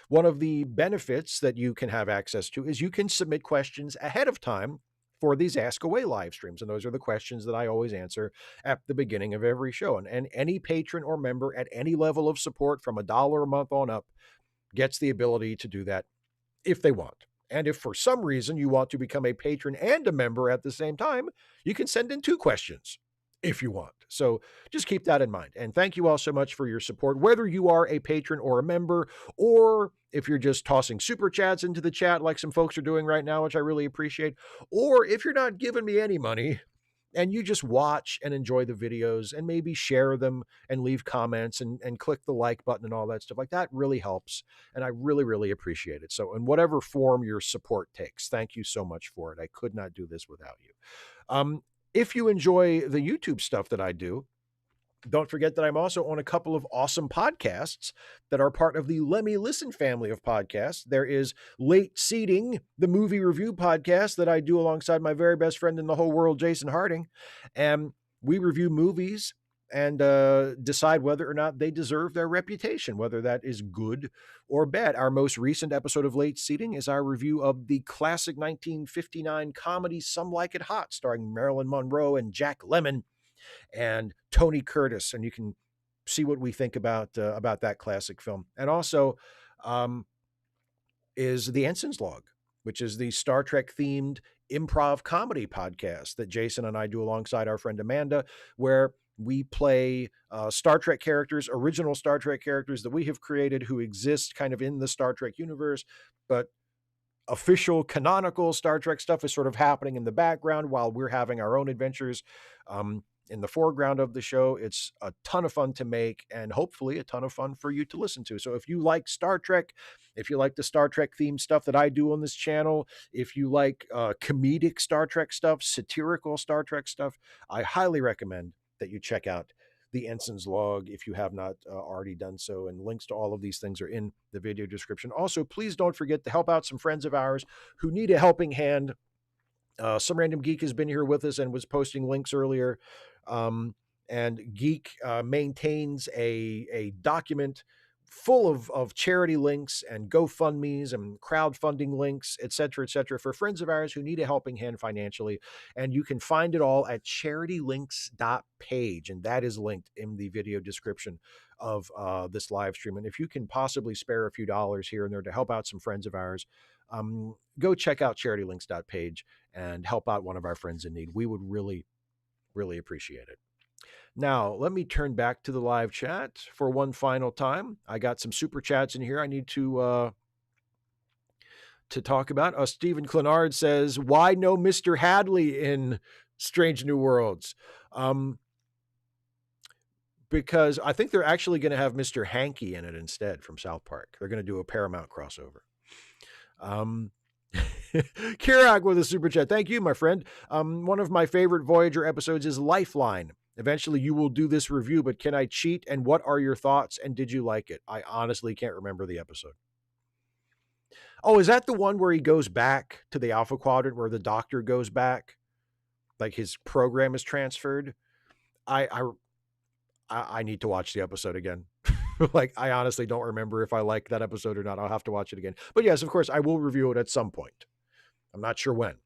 one of the benefits that you can have access to is you can submit questions ahead of time for these Ask Away live streams. And those are the questions that I always answer at the beginning of every show. And any patron or member at any level of support from $1 a month on up gets the ability to do that if they want. And if for some reason you want to become a patron and a member at the same time, you can send in 2 questions if you want. So just keep that in mind. And thank you all so much for your support, whether you are a patron or a member, or if you're just tossing super chats into the chat like some folks are doing right now, which I really appreciate, or if you're not giving me any money and you just watch and enjoy the videos and maybe share them and leave comments and click the like button and all that stuff, like that really helps. And I really, really appreciate it. So in whatever form your support takes, thank you so much for it. I could not do this without you. If you enjoy the YouTube stuff that I do, don't forget that I'm also on a couple of awesome podcasts that are part of the Let Me Listen family of podcasts. There is Late Seating, the movie review podcast that I do alongside my very best friend in the whole world, Jason Harding. And we review movies and decide whether or not they deserve their reputation, whether that is good or bad. Our most recent episode of Late Seating is our review of the classic 1959 comedy Some Like It Hot, starring Marilyn Monroe and Jack Lemmon and Tony Curtis, and you can see what we think about that classic film. And also is the Ensign's Log, which is the Star Trek themed improv comedy podcast that Jason and I do alongside our friend Amanda, where we play Star Trek characters, original Star Trek characters that we have created who exist kind of in the Star Trek universe, but official canonical Star Trek stuff is sort of happening in the background while we're having our own adventures in the foreground of the show. It's a ton of fun to make and hopefully a ton of fun for you to listen to. So if you like Star Trek, if you like the Star Trek themed stuff that I do on this channel, if you like comedic Star Trek stuff, satirical Star Trek stuff, I highly recommend that you check out the Ensign's Log if you have not already done so. And links to all of these things are in the video description. Also, please don't forget to help out some friends of ours who need a helping hand. Some Random Geek has been here with us and was posting links earlier. And Geek maintains a document full of charity links and GoFundMe's and crowdfunding links, et cetera, for friends of ours who need a helping hand financially. And you can find it all at charitylinks.page. And that is linked in the video description of this live stream. And if you can possibly spare a few dollars here and there to help out some friends of ours, go check out charitylinks.page and help out one of our friends in need. We would really, really appreciate it. Now, let me turn back to the live chat for one final time. I got some super chats in here I need to talk about. Stephen Clenard says, why no Mr. Hadley in Strange New Worlds? Because I think they're actually going to have Mr. Hanky in it instead from South Park. They're going to do a Paramount crossover. Kirak with a super chat. Thank you, my friend. One of my favorite Voyager episodes is Lifeline. Eventually you will do this review, but can I cheat? And what are your thoughts? And did you like it? I honestly can't remember the episode. Oh, is that the one where he goes back to the Alpha Quadrant, where the doctor goes back? Like his program is transferred? I need to watch the episode again. Like, I honestly don't remember if I like that episode or not. I'll have to watch it again. But yes, of course, I will review it at some point. I'm not sure when.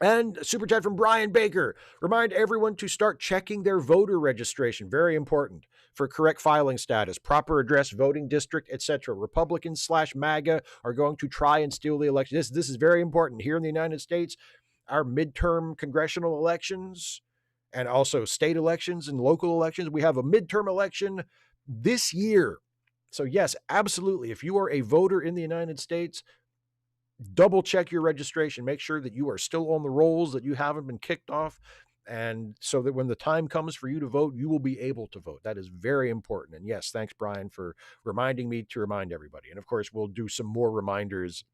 And super chat from Brian Baker. Remind everyone to start checking their voter registration. Very important for correct filing status, proper address, voting district, etc. Republicans/MAGA are going to try and steal the election. This is very important. Here in the United States, our midterm congressional elections and also state elections and local elections, we have a midterm election this year. So yes, absolutely. If you are a voter in the United States, double check your registration. Make sure that you are still on the rolls, that you haven't been kicked off, and so that when the time comes for you to vote, you will be able to vote. That is very important. And yes, thanks, Brian, for reminding me to remind everybody. And of course, we'll do some more reminders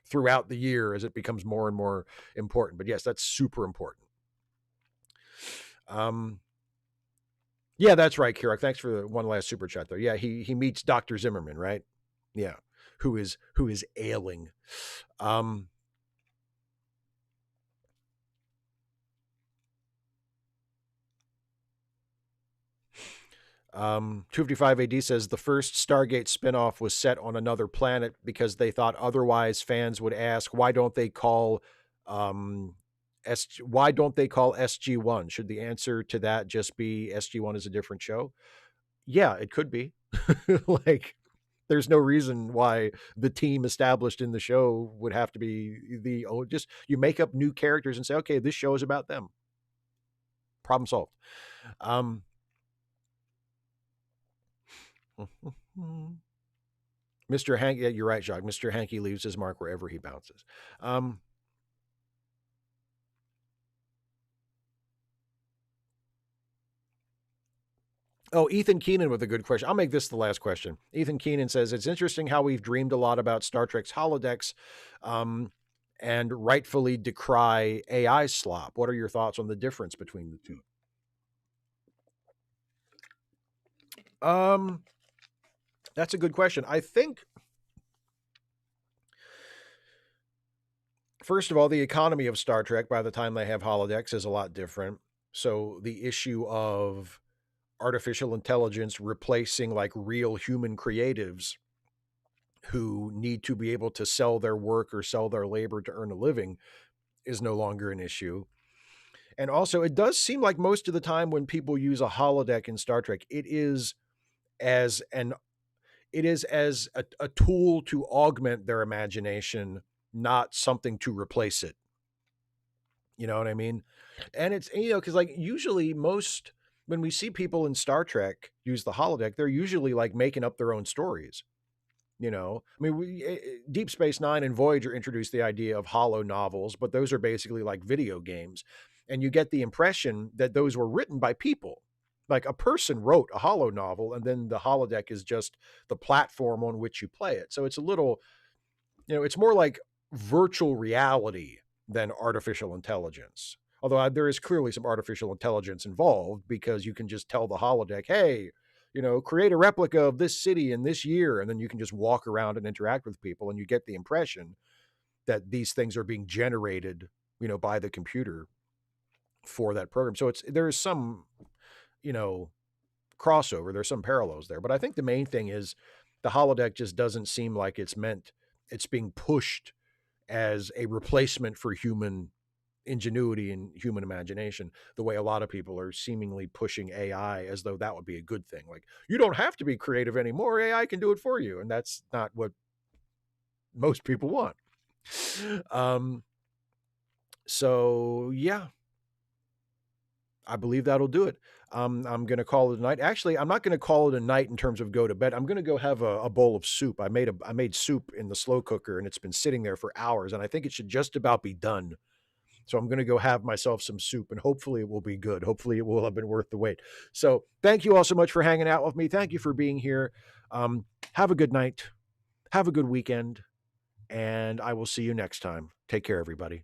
throughout the year as it becomes more and more important. But yes, that's super important. Yeah, that's right, Kirak. Thanks for the one last super chat, though. Yeah, he meets Dr. Zimmerman, right? Yeah, who is ailing. 255 AD says the first Stargate spinoff was set on another planet because they thought otherwise fans would ask, why don't they call SG1? Should the answer to that just be SG1 is a different show? Yeah, it could be. Like, there's no reason why the team established in the show would have to be just you make up new characters and say, okay, this show is about them. Problem solved. Mr. Hank, yeah, you're right, Jacques. Mr. Hanky leaves his mark wherever he bounces. Oh, Ethan Keenan with a good question. I'll make this the last question. Ethan Keenan says, it's interesting how we've dreamed a lot about Star Trek's holodecks and rightfully decry AI slop. What are your thoughts on the difference between the two? That's a good question. I think, first of all, the economy of Star Trek by the time they have holodecks is a lot different. So the issue of artificial intelligence replacing like real human creatives who need to be able to sell their work or sell their labor to earn a living is no longer an issue. And also, it does seem like most of the time when people use a holodeck in Star Trek, it is as a tool to augment their imagination, not something to replace it. You know what I mean? And it's, because like usually when we see people in Star Trek use the holodeck, they're usually like making up their own stories. I mean, Deep Space Nine and Voyager introduced the idea of holo novels, but those are basically like video games. And you get the impression that those were written by people. Like a person wrote a holo novel, and then the holodeck is just the platform on which you play it. So it's a little, it's more like virtual reality than artificial intelligence. Although there is clearly some artificial intelligence involved, because you can just tell the holodeck, hey, create a replica of this city in this year. And then you can just walk around and interact with people. And you get the impression that these things are being generated, by the computer for that program. So there is some, crossover. There's some parallels there. But I think the main thing is the holodeck just doesn't seem like it's being pushed as a replacement for human ingenuity and human imagination, the way a lot of people are seemingly pushing AI as though that would be a good thing. Like, you don't have to be creative anymore. AI can do it for you. And that's not what most people want. So yeah, I believe that'll do it. I'm going to call it a night. Actually, I'm not going to call it a night in terms of go to bed. I'm going to go have a bowl of soup. I made soup in the slow cooker, and it's been sitting there for hours, and I think it should just about be done. So I'm going to go have myself some soup, and hopefully it will be good. Hopefully it will have been worth the wait. So thank you all so much for hanging out with me. Thank you for being here. Have a good night. Have a good weekend. And I will see you next time. Take care, everybody.